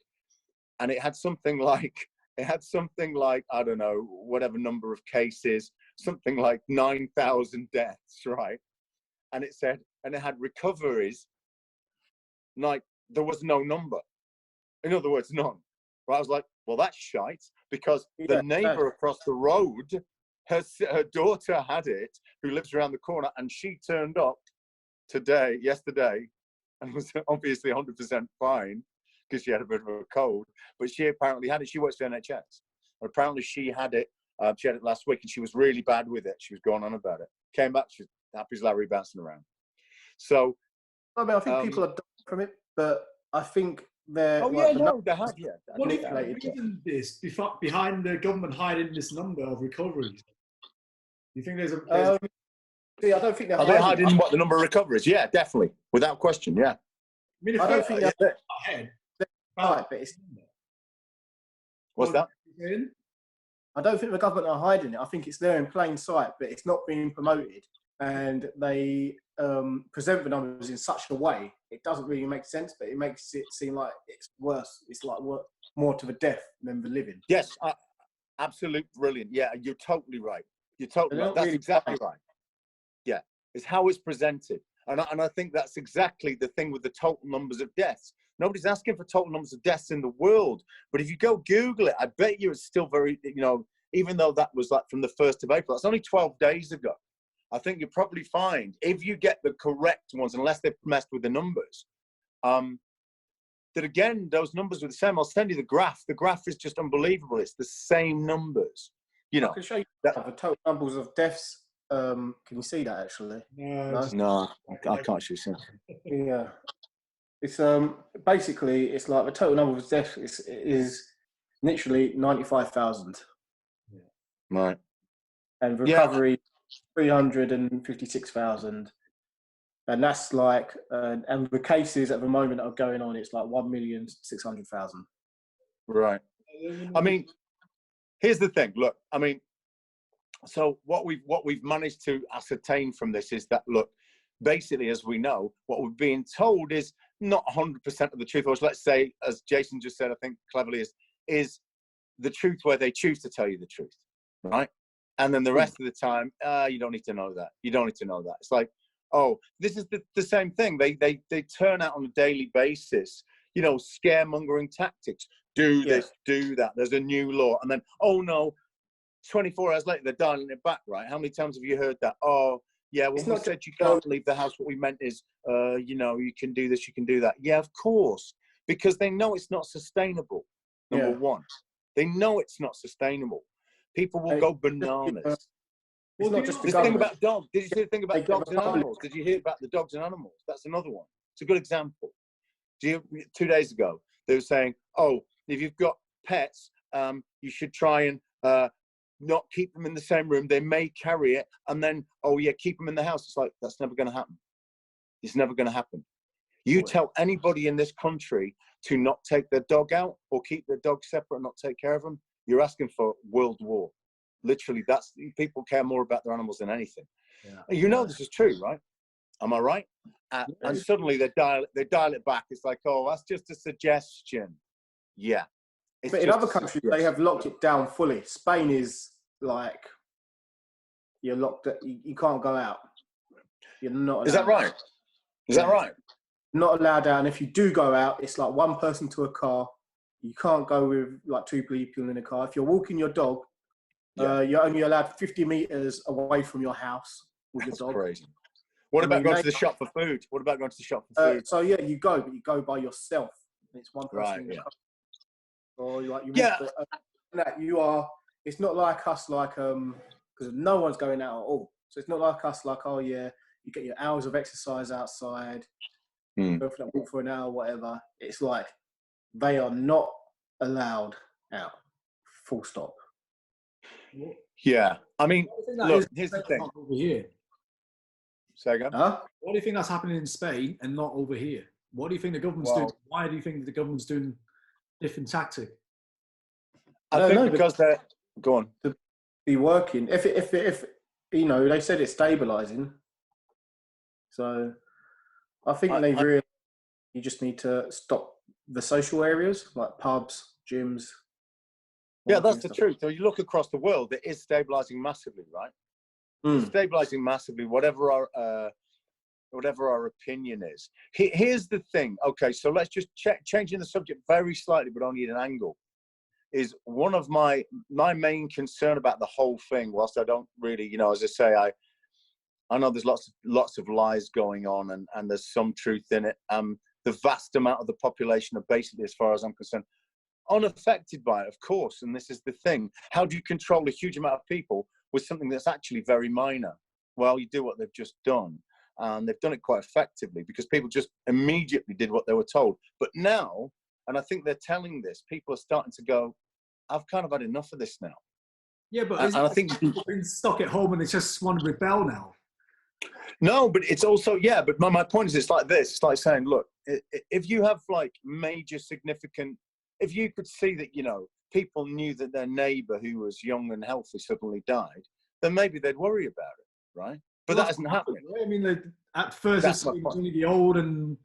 And it had something like, I don't know, whatever number of cases, something like 9,000 deaths, right? And it said, and it had recoveries, like there was no number. In other words, none. Right? I was like, well, that's shite, because the neighbor across the road, her daughter had it, who lives around the corner, and she turned up yesterday, and was obviously 100% fine because she had a bit of a cold, but she apparently had it. She works for NHS. Apparently she had it. She had it last week, and she was really bad with it. She was going on about it. Came back, she's happy as Larry bouncing around. So, I mean, I think people have died from it, but I think they're. Oh yeah, no, they have. Yeah. What is the reason behind the government hiding this number of recoveries? You think there's a? I don't think they're. Are they hiding what the number of recoveries? Yeah, definitely, without question. Yeah. I mean, if I don't think they're ahead. Right, but it's. What's that? I don't think the government are hiding it. I think it's there in plain sight, but it's not being promoted, and they present the numbers in such a way it doesn't really make sense. But it makes it seem like it's worse. It's like more to the death than the living. Yes, absolutely brilliant. Yeah, you're totally right. You're totally right. That's exactly right. Yeah, it's how it's presented, and I think that's exactly the thing with the total numbers of deaths. Nobody's asking for total numbers of deaths in the world, but if you go Google it, I bet you it's still very, even though that was like from the 1st of April, that's only 12 days ago. I think you'll probably find, if you get the correct ones, unless they've messed with the numbers, that again, those numbers were the same. I'll send you the graph. The graph is just unbelievable. It's the same numbers. I can show you the total numbers of deaths. Can you see that actually? No, I can't actually see it. Yeah. It's basically it's like the total number of deaths is literally 95,000. Right. And recovery 356,000. And that's like and the cases at the moment are going on, it's like 1,600,000. Right. I mean, here's the thing. Look, I mean, so what we've managed to ascertain from this is that, look, basically, as we know, what we're being told is not 100% of the truth, or let's say, as Jason just said, I think cleverly, is the truth where they choose to tell you the truth, right? And then the rest of the time, you don't need to know that. You don't need to know that. It's like, oh, this is the same thing. They turn out on a daily basis, you know, scaremongering tactics. Do this, do that. There's a new law. And then, oh no, 24 hours later, they're dialing it back, right? How many times have you heard that? Oh, yeah, when we said you can't leave the house, what we meant is, you know, you can do this, you can do that. Yeah, of course. Because they know it's not sustainable, number one. They know it's not sustainable. People will go bananas. It's not just the thing about dogs. Did you see the thing about dogs and animals? Did you hear about the dogs and animals? That's another one. It's a good example. 2 days ago, they were saying, oh, if you've got pets, you should try and not keep them in the same room. They may carry it. And then, oh, yeah, keep them in the house. It's like, that's never going to happen. It's never going to happen. You tell anybody in this country to not take their dog out or keep their dog separate and not take care of them, you're asking for world war. Literally, people care more about their animals than anything. Yeah. You know this is true, right? Am I right? And suddenly they dial it back. It's like, oh, that's just a suggestion. Yeah. But in other countries, they have locked it down fully. Spain is like, you're locked. You can't go out. You're not allowed. Is that right? Is that right? Not allowed out. And if you do go out, it's like one person to a car. You can't go with like 2 people in a car. If you're walking your dog, you're only allowed 50 meters away from your house with your dog. Crazy. What about going to the shop for food? What about going to the shop for food? So yeah, you go, but you go by yourself. It's one person in the car. Or you are. It's not like us, like because no one's going out at all. So it's not like us, like, oh yeah, you get your hours of exercise outside, go for that walk for an hour, whatever. It's like they are not allowed out. Full stop. Yeah, I mean, look, here's the thing. Over here. Say again? Huh? What do you think that's happening in Spain and not over here? What do you think the government's doing? Why do you think the government's doing different tactic? I think because they're go on to be working. If you know, they said it's stabilizing. So I think they really you just need to stop the social areas like pubs, gyms. Yeah, that's the truth. So you look across the world, it is stabilizing massively, right? Stabilizing massively, whatever our opinion is. Here's the thing. Okay, so let's just changing the subject very slightly, but only at an angle. Is one of my main concern about the whole thing. Whilst I don't really, you know, as I say, I know there's lots of lies going on, and there's some truth in it. The vast amount of the population are basically, as far as I'm concerned, unaffected by it, of course. And this is the thing. How do you control a huge amount of people with something that's actually very minor? Well, you do what they've just done. And they've done it quite effectively because people just immediately did what they were told. But now, and I think they're telling this, people are starting to go, I've kind of had enough of this now. Yeah, but and I think people been stuck at home and they just want to rebel now. No, but it's also, yeah, but my point is it's like this. It's like saying, look, if you have like major significant, if you could see that, you know, people knew that their neighbor who was young and healthy suddenly died, then maybe they'd worry about it, right? But that isn't happening. I mean, at first it's only the old and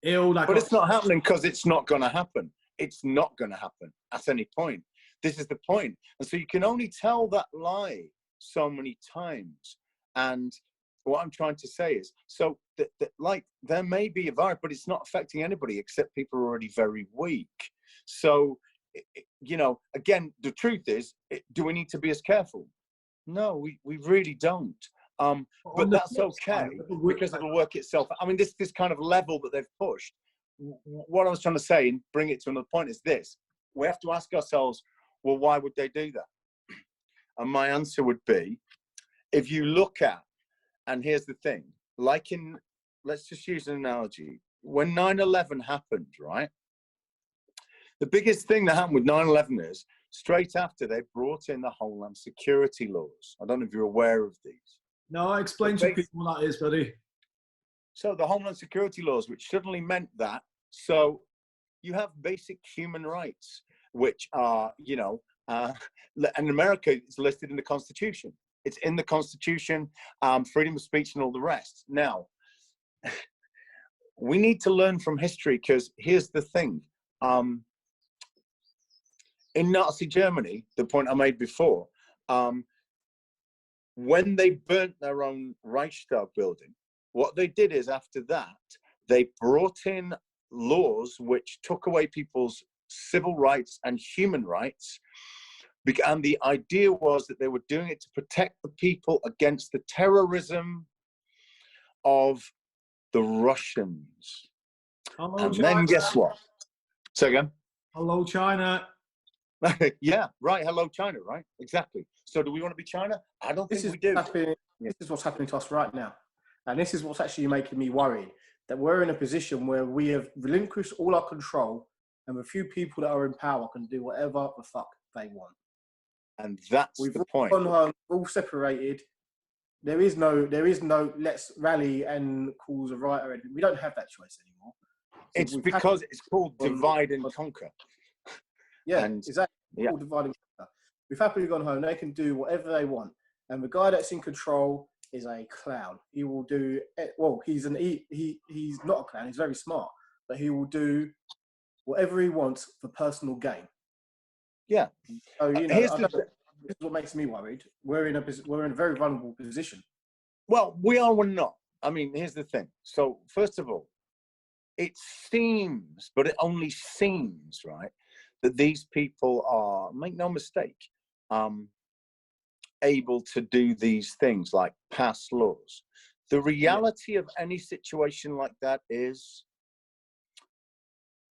ill. But it's not happening because it's not going to happen. It's not going to happen at any point. This is the point. And so you can only tell that lie so many times. And what I'm trying to say is, so that like there may be a virus, but it's not affecting anybody except people who are already very weak. So, you know, again, the truth is, do we need to be as careful? No, we really don't. But that's okay because it'll work itself. I mean, this kind of level that they've pushed. What I was trying to say and bring it to another point is this: we have to ask ourselves, well, why would they do that? And my answer would be, if you look at, and here's the thing, like in, let's just use an analogy. When 9/11 happened, right? The biggest thing that happened with 9/11 is straight after they brought in the Homeland Security laws. I don't know if you're aware of these. No, explain to people what that is, buddy. So the Homeland Security laws, which suddenly meant that, so you have basic human rights, which are, you know, and America is listed in the Constitution. It's in the Constitution, freedom of speech and all the rest. Now, we need to learn from history because here's the thing. in Nazi Germany, the point I made before, when they burnt their own Reichstag building, what they did is after that, they brought in laws which took away people's civil rights and human rights. And the idea was that they were doing it to protect the people against the terrorism of the Russians. Hello, And China. then guess what? Say again? Hello, China. Yeah, right. Hello, China, right? Exactly. So do we want to be China? I don't think we do. This is what's happening to us right now. And this is what's actually making me worried, that we're in a position where we have relinquished all our control, and the few people that are in power can do whatever the fuck they want. And that's We've the all point. gone home, all separated. There is no let's rally and cause a riot or anything. We don't have that choice anymore. So It's because it's called divide and conquer. Yeah, and, exactly. Yeah. All divide and conquer. We've happily gone home. They can do whatever they want. And the guy that's in control is a clown. He will do, well, he's not a clown. He's very smart. But he will do whatever he wants for personal gain. Yeah. So, you know, this is what makes me worried. We're in a very vulnerable position. Well, we are, we're not. I mean, here's the thing. So, first of all, it seems, but it only seems, right, that these people are, make no mistake, able to do these things like pass laws. The reality of any situation like that is,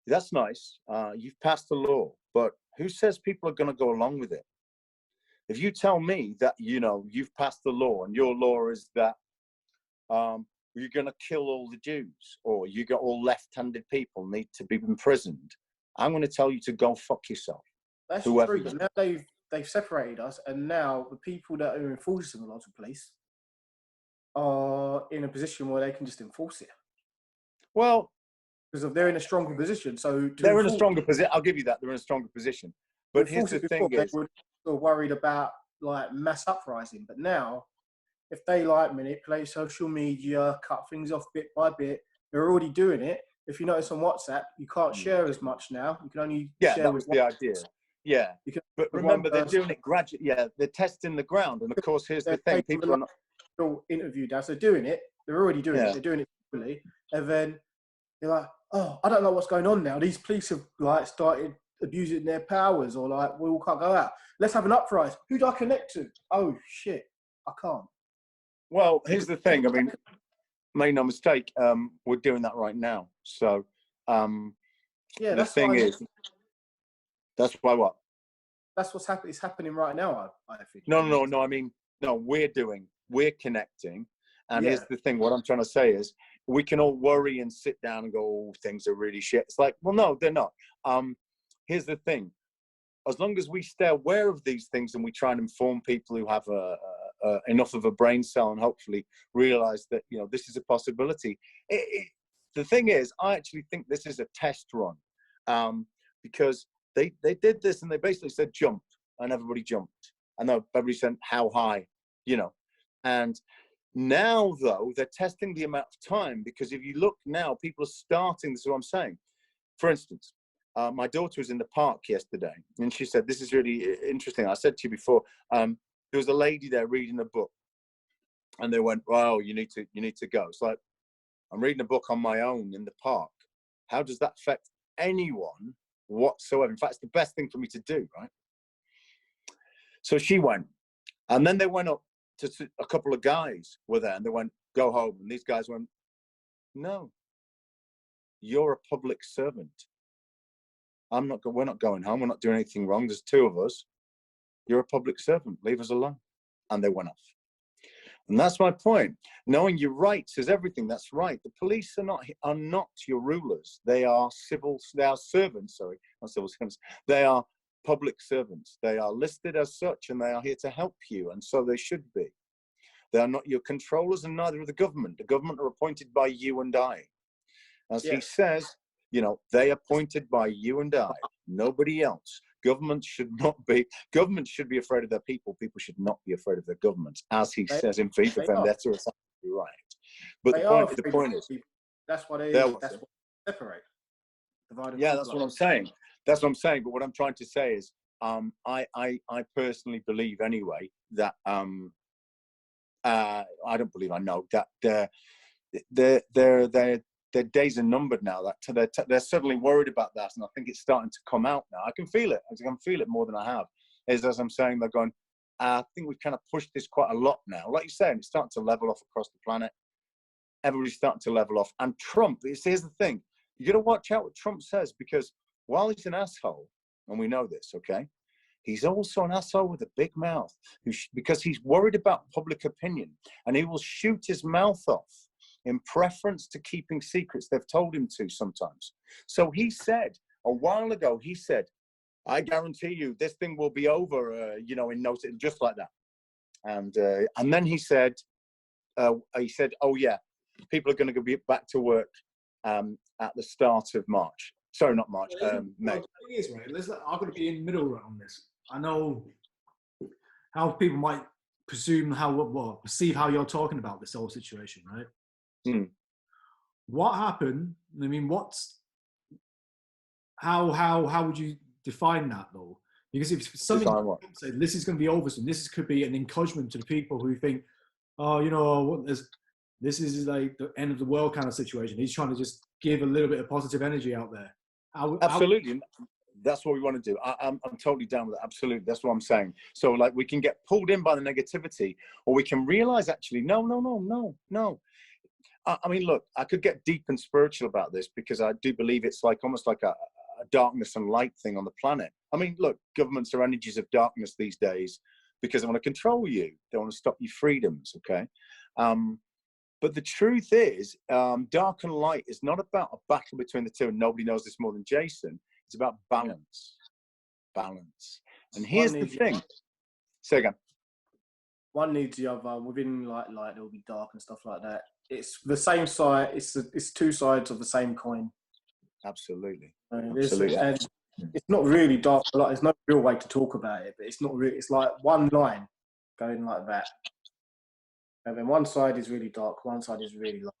that's nice. You've passed a law, but who says people are going to go along with it? If you tell me that, you know, you've passed the law and your law is that you're going to kill all the Jews, or you got all left-handed people need to be imprisoned, I'm going to tell you to go fuck yourself. That's true. But now they've separated us, and now the people that are enforcing the laws of police are in a position where they can just enforce it. Well, because they're in a stronger position. So they're in a stronger position. I'll give you that. They're in a stronger position. But here's the thing: they were still worried about like mass uprising, but now, if they like manipulate social media, cut things off bit by bit, they're already doing it. If you notice on WhatsApp, you can't share as much now. You can only share. That was the idea. Yeah, but remember, they're doing it gradually. Yeah, they're testing the ground, and of course, here's the thing: people are not interviewed as they're doing it. They're already doing it. They're doing it quickly, and then they're like, "Oh, I don't know what's going on now. These police have like started abusing their powers, or like we all can't go out. Let's have an uprising. Who do I connect to? Oh shit, I can't." Well, here's the thing. I mean, make no mistake, we're doing that right now. So, the thing is, that's why what? That's what's happening. It's happening right now. I think. No. I mean, no. We're connecting. And here's the thing. What I'm trying to say is, we can all worry and sit down and go, "Oh, things are really shit." It's like, well, no, they're not. Here's the thing. As long as we stay aware of these things and we try and inform people who have enough of a brain cell and hopefully realize that, you know, this is a possibility. The thing is, I actually think this is a test run, because they did this and they basically said jump, and everybody jumped. And everybody said how high, you know. And now, though, they're testing the amount of time, because if you look now, people are starting, this is what I'm saying. For instance, my daughter was in the park yesterday, and she said, this is really interesting. I said to you before, there was a lady there reading a book, and they went, "Oh, you need to go." It's like, I'm reading a book on my own in the park. How does that affect anyone whatsoever? In fact, it's the best thing for me to do, right? So she went, and then they went up to a couple of guys were there, and they went, "Go home." And these guys went, "No, you're a public servant. We're not going home. We're not doing anything wrong. There's two of us. You're a public servant. Leave us alone." And they went off. And that's my point. Knowing your rights is everything. That's right. The police are not your rulers. They are servants, sorry, not civil servants. They are public servants. They are listed as such, and they are here to help you. And so they should be. They are not your controllers, and neither are the government. The government are appointed by you and I. As he says, you know, they are appointed by you and I, nobody else. Government should be afraid of their people. People should not be afraid of their governments, as he says in V for Vendetta. It's absolutely right. But the point is, that's what separate. Yeah, that's what I'm saying. That's what I'm saying. But what I'm trying to say is, I personally believe anyway that I don't believe, I know that their days are numbered now. That they're suddenly worried about that, and I think it's starting to come out now. I can feel it. I can feel it more than I have. As I'm saying, they're going, I think we've kind of pushed this quite a lot now. Like you're saying, it's starting to level off across the planet. Everybody's starting to level off. And Trump, here's the thing. You got to watch out what Trump says, because while he's an asshole, and we know this, okay, he's also an asshole with a big mouth, because he's worried about public opinion, and he will shoot his mouth off in preference to keeping secrets they've told him to sometimes. So he said, a while ago, he said, I guarantee you this thing will be over, in no time, just like that. And then he said, oh yeah, people are going to be back to work at the start of March. Sorry, not March, May. The thing is, right, I've got to be in the middle on this. I know how people might perceive how you're talking about this whole situation, right? What happened? I mean, how would you define that though? Because if something said this is going to be over soon, this could be an encouragement to the people who think, oh, this is like the end of the world kind of situation. He's trying to just give a little bit of positive energy out there. Absolutely. That's what we want to do. I'm totally down with that. Absolutely. That's what I'm saying. So like we can get pulled in by the negativity, or we can realize actually, no. I mean, look, I could get deep and spiritual about this, because I do believe it's like almost like a darkness and light thing on the planet. I mean, look, governments are energies of darkness these days because they want to control you. They want to stop your freedoms, okay? But the truth is, dark and light is not about a battle between the two, and nobody knows this more than Jason. It's about balance. Balance. And here's the thing. Say again. One needs the other. Within light, there will be dark and stuff like that. It's the same side. It's two sides of the same coin. Absolutely. Absolutely. And it's not really dark. Like, there's no real way to talk about it, but it's not really. It's like one line going like that. And then one side is really dark, one side is really light.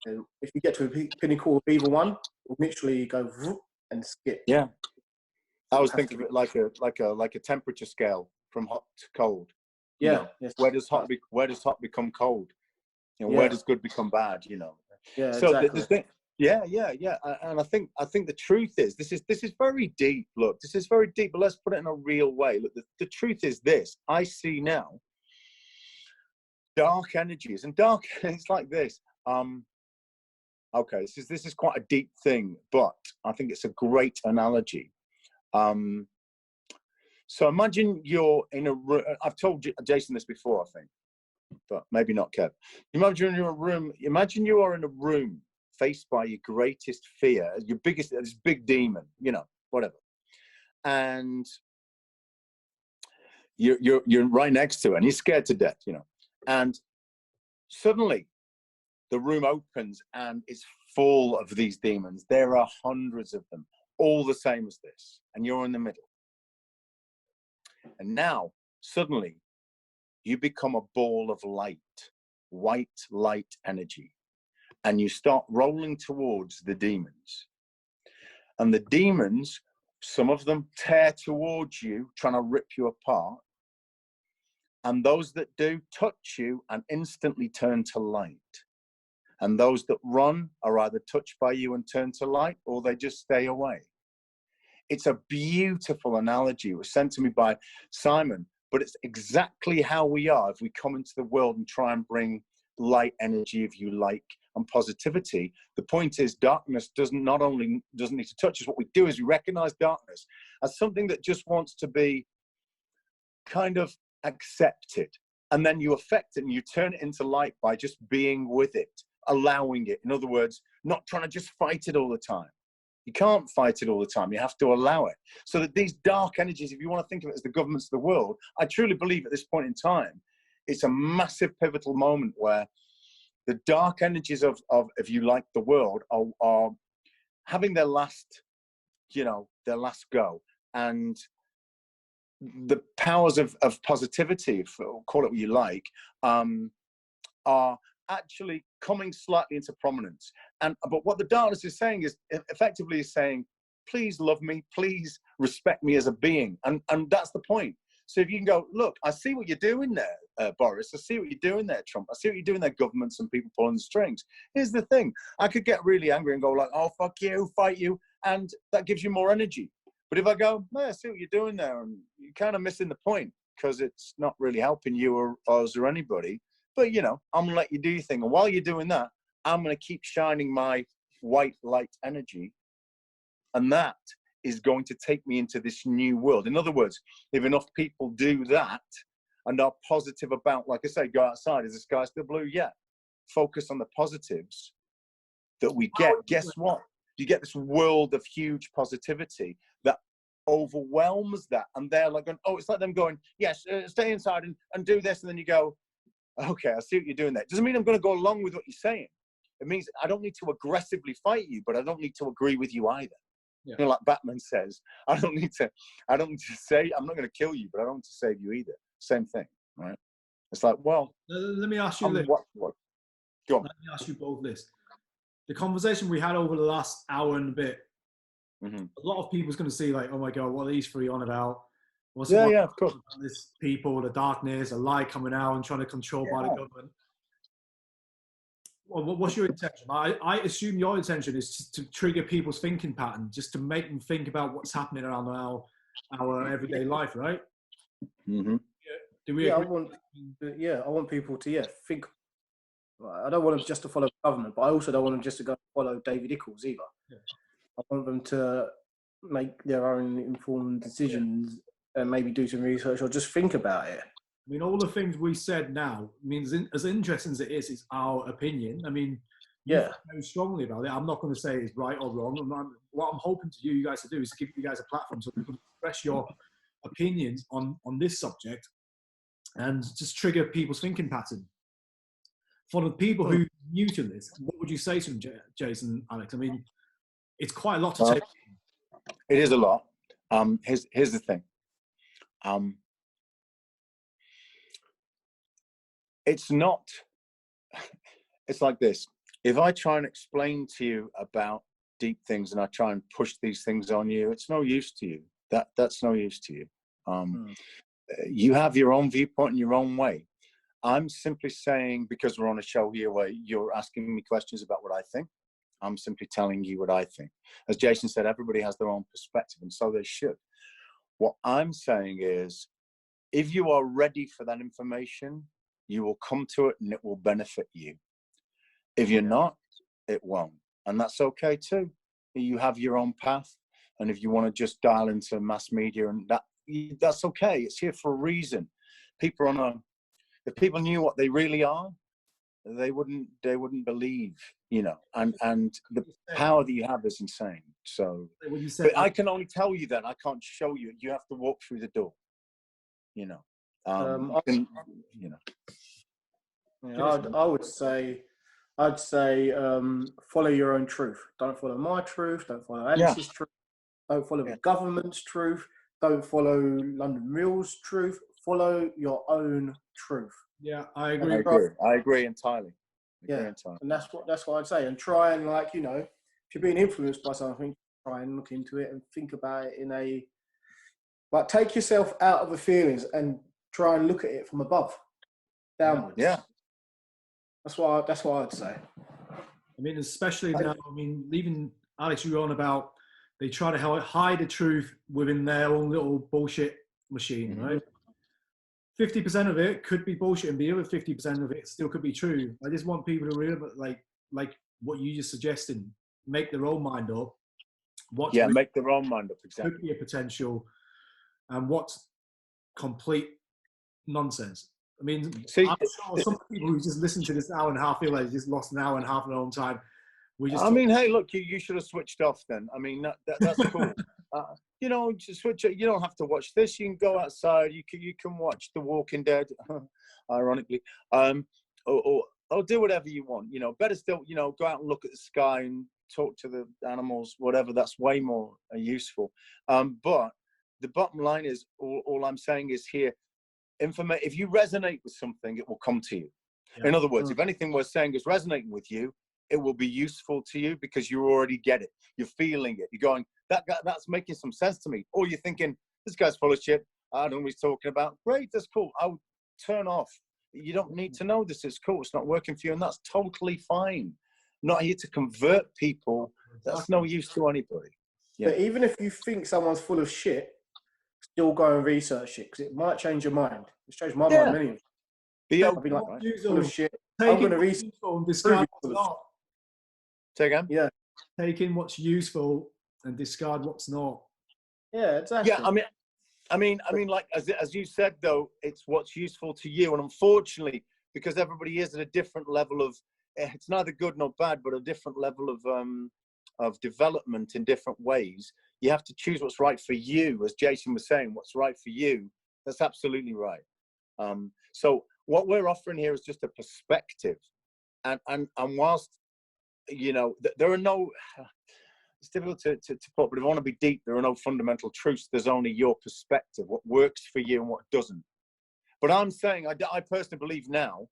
And if you get to a pinnacle of either one, you'll literally go and skip. Yeah. I was thinking of it like a temperature scale from hot to cold. Yeah. Yes. Where does hot become cold? Where does good become bad? Yeah. So exactly. the thing. Yeah. And I think the truth is this is very deep. Look, this is very deep, but let's put it in a real way. Look, the truth is this. I see now dark energies, and dark, it's like this. Okay, this is quite a deep thing, but I think it's a great analogy. So imagine you're in a room. I've told Jason this before, I think, but maybe not Kev. Imagine you're in a room. Imagine you are in a room faced by your greatest fear, your biggest, this big demon, whatever, and you're right next to it, and you're scared to death, and suddenly the room opens and it's full of these demons. There are hundreds of them, all the same as this, and you're in the middle. And now suddenly you become a ball of light, white light energy, and you start rolling towards the demons. And the demons, some of them tear towards you, trying to rip you apart. And those that do touch you and instantly turn to light. And those that run are either touched by you and turn to light, or they just stay away. It's a beautiful analogy. It was sent to me by Simon, but it's exactly how we are if we come into the world and try and bring light energy, if you like, and positivity. The point is, darkness doesn't need to touch us. What we do is we recognize darkness as something that just wants to be kind of accepted, and then you affect it and you turn it into light by just being with it, allowing it. In other words, not trying to just fight it all the time. You can't fight it all the time. You have to allow it. So that these dark energies, if you want to think of it as the governments of the world, I truly believe at this point in time, it's a massive pivotal moment where the dark energies of if you like, the world are having their last go. And the powers of positivity, call it what you like, are actually coming slightly into prominence. But what the darkness is saying is effectively saying, please love me, please respect me as a being. And that's the point. So if you can go, look, I see what you're doing there, Boris. I see what you're doing there, Trump. I see what you're doing there, governments and people pulling the strings. Here's the thing. I could get really angry and go like, oh, fuck you, fight you. And that gives you more energy. But if I go, no, I see what you're doing there, and you're kind of missing the point because it's not really helping you or us or anybody. But, you know, I'm going to let you do your thing. And while you're doing that, I'm going to keep shining my white light energy. And that is going to take me into this new world. In other words, if enough people do that and are positive about, like I say, go outside, is the sky still blue? Yeah. Focus on the positives that we get. Guess what? You get this world of huge positivity that overwhelms that. And they're like, oh, it's like them going, yes, stay inside and do this. And then you go, okay, I see what you're doing there. Doesn't mean I'm going to go along with what you're saying. It means I don't need to aggressively fight you, but I don't need to agree with you either. Yeah. You know, like Batman says, I don't need to say, I'm not going to kill you, but I don't need to save you either. Same thing, right? It's like, well, let me ask you this. What? Go on. Let me ask you both this. The conversation we had over the last hour and a bit, a lot of people's going to see like, oh my God, what are these three on about? What's of course. This people, the darkness, a lie coming out and trying to control by the government. Well, what's your intention? I assume your intention is to trigger people's thinking pattern, just to make them think about what's happening around our everyday life, right? Mm-hmm. Do we? I want people to think. I don't want them just to follow the government, but I also don't want them just to go follow David Icke either. Yeah. I want them to make their own informed decisions and maybe do some research or just think about it. I mean, all the things we said now means, as interesting as it is, it's our opinion. I mean, you feel very strongly about it. I'm not going to say it's right or wrong. What I'm hoping to you guys to do is to give you guys a platform so you can express your opinions on this subject and just trigger people's thinking pattern. For the people who are new to this, what would you say to them, Jason, Alex? I mean, it's quite a lot to take. It is a lot. Here's the thing. It's like this. If I try and explain to you about deep things and I try and push these things on you, it's no use to you. That's no use to you. You have your own viewpoint and your own way. I'm simply saying, because we're on a show here where you're asking me questions about what I think, I'm simply telling you what I think. As Jason said, everybody has their own perspective, and so they should. What I'm saying is, if you are ready for that information, you will come to it and it will benefit you. If you're not, it won't. And that's okay too. You have your own path. And if you want to just dial into mass media, and that's okay. It's here for a reason. If people knew what they really are, they wouldn't believe, you know, and the power that you have is insane. So, but I can only tell you that. I can't show you. You have to walk through the door, you know. I'd say follow your own truth. Don't follow my truth. Don't follow Alex's truth. Don't follow the government's truth. Don't follow London Real's truth. Follow your own truth. Yeah, I agree. I agree entirely. And that's what I'd say. And try and, like, you know, if you're being influenced by something, try and look into it and think about it take yourself out of the feelings and try and look at it from above, downwards. Yeah. That's what I'd say. I mean, especially now, I mean, even Alex, you were on about they try to hide the truth within their own little bullshit machine, right? 50% of it could be bullshit, and the other 50% of it still could be true. I just want people to realize, like what you just suggested, make their own mind up. Make their own mind up, exactly. Could be a potential, and what's complete nonsense. I mean, I'm sure some people who just listen to this hour and a half feel like they just lost an hour and a half of their own time. Hey, look, you should have switched off then. I mean, that's cool. You know, just switch it. You don't have to watch this. You can go outside. You can watch The Walking Dead, ironically, or do whatever you want. You know, better still, you know, go out and look at the sky and talk to the animals, whatever. That's way more useful. But the bottom line is, all I'm saying is here, if you resonate with something, it will come to you. Yeah. In other words, if anything we're saying is resonating with you, it will be useful to you because you already get it. You're feeling it. You're going, that's making some sense to me. Or you're thinking, this guy's full of shit. I don't know what he's talking about. Great, that's cool. I'll turn off. You don't need to know this. It's cool. It's not working for you. And that's totally fine. Not here to convert people. That's no use to anybody. Yeah. But even if you think someone's full of shit, still go and research it because it might change your mind. It's changed my mind many. I'll be like, full of shit. I'm going to research and discard what's not. Say again? Yeah. Taking what's useful and discard what's not. Yeah, exactly. Yeah, I mean, like as you said though, it's what's useful to you, and unfortunately, because everybody is at a different level of, it's neither good nor bad, but a different level of development in different ways. You have to choose what's right for you, as Jason was saying, what's right for you. That's absolutely right. So what we're offering here is just a perspective, and whilst there are no, it's difficult to put, but if I want to be deep, there are no fundamental truths. There's only your perspective, what works for you and what doesn't. But I'm saying, I personally believe now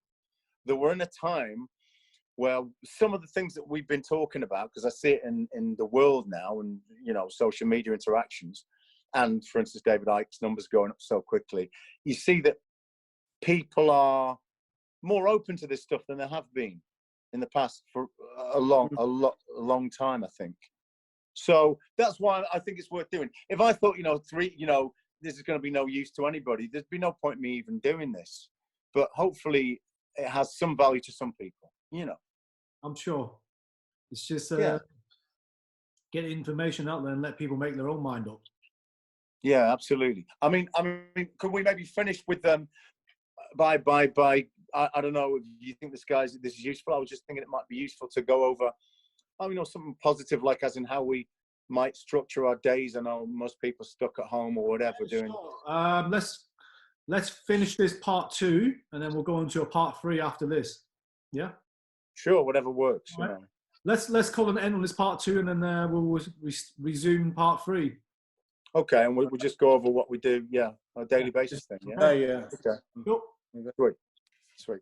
that we're in a time where some of the things that we've been talking about, because I see it in the world now, and social media interactions, and for instance, David Icke's numbers going up so quickly, you see that people are more open to this stuff than they have been in the past for a long time, I think. So that's why I think it's worth doing. If I thought, this is going to be no use to anybody, there'd be no point in me even doing this. But hopefully it has some value to some people, I'm sure. It's just get information out there and let people make their own mind up. Yeah, absolutely. I mean, could we maybe finish with by I don't know if you think this is useful. I was just thinking it might be useful to go over, something positive, like as in how we might structure our days. I know most people stuck at home or whatever doing. Sure. Let's finish this part 2, and then we'll go into a part 3 after this. Yeah. Sure, whatever works. Right. Let's call an end on this part 2, and then we'll resume part 3. Okay, and we'll just go over what we do. Yeah, on a daily basis then. Yeah. Oh yeah. Okay. Cool. Sweet.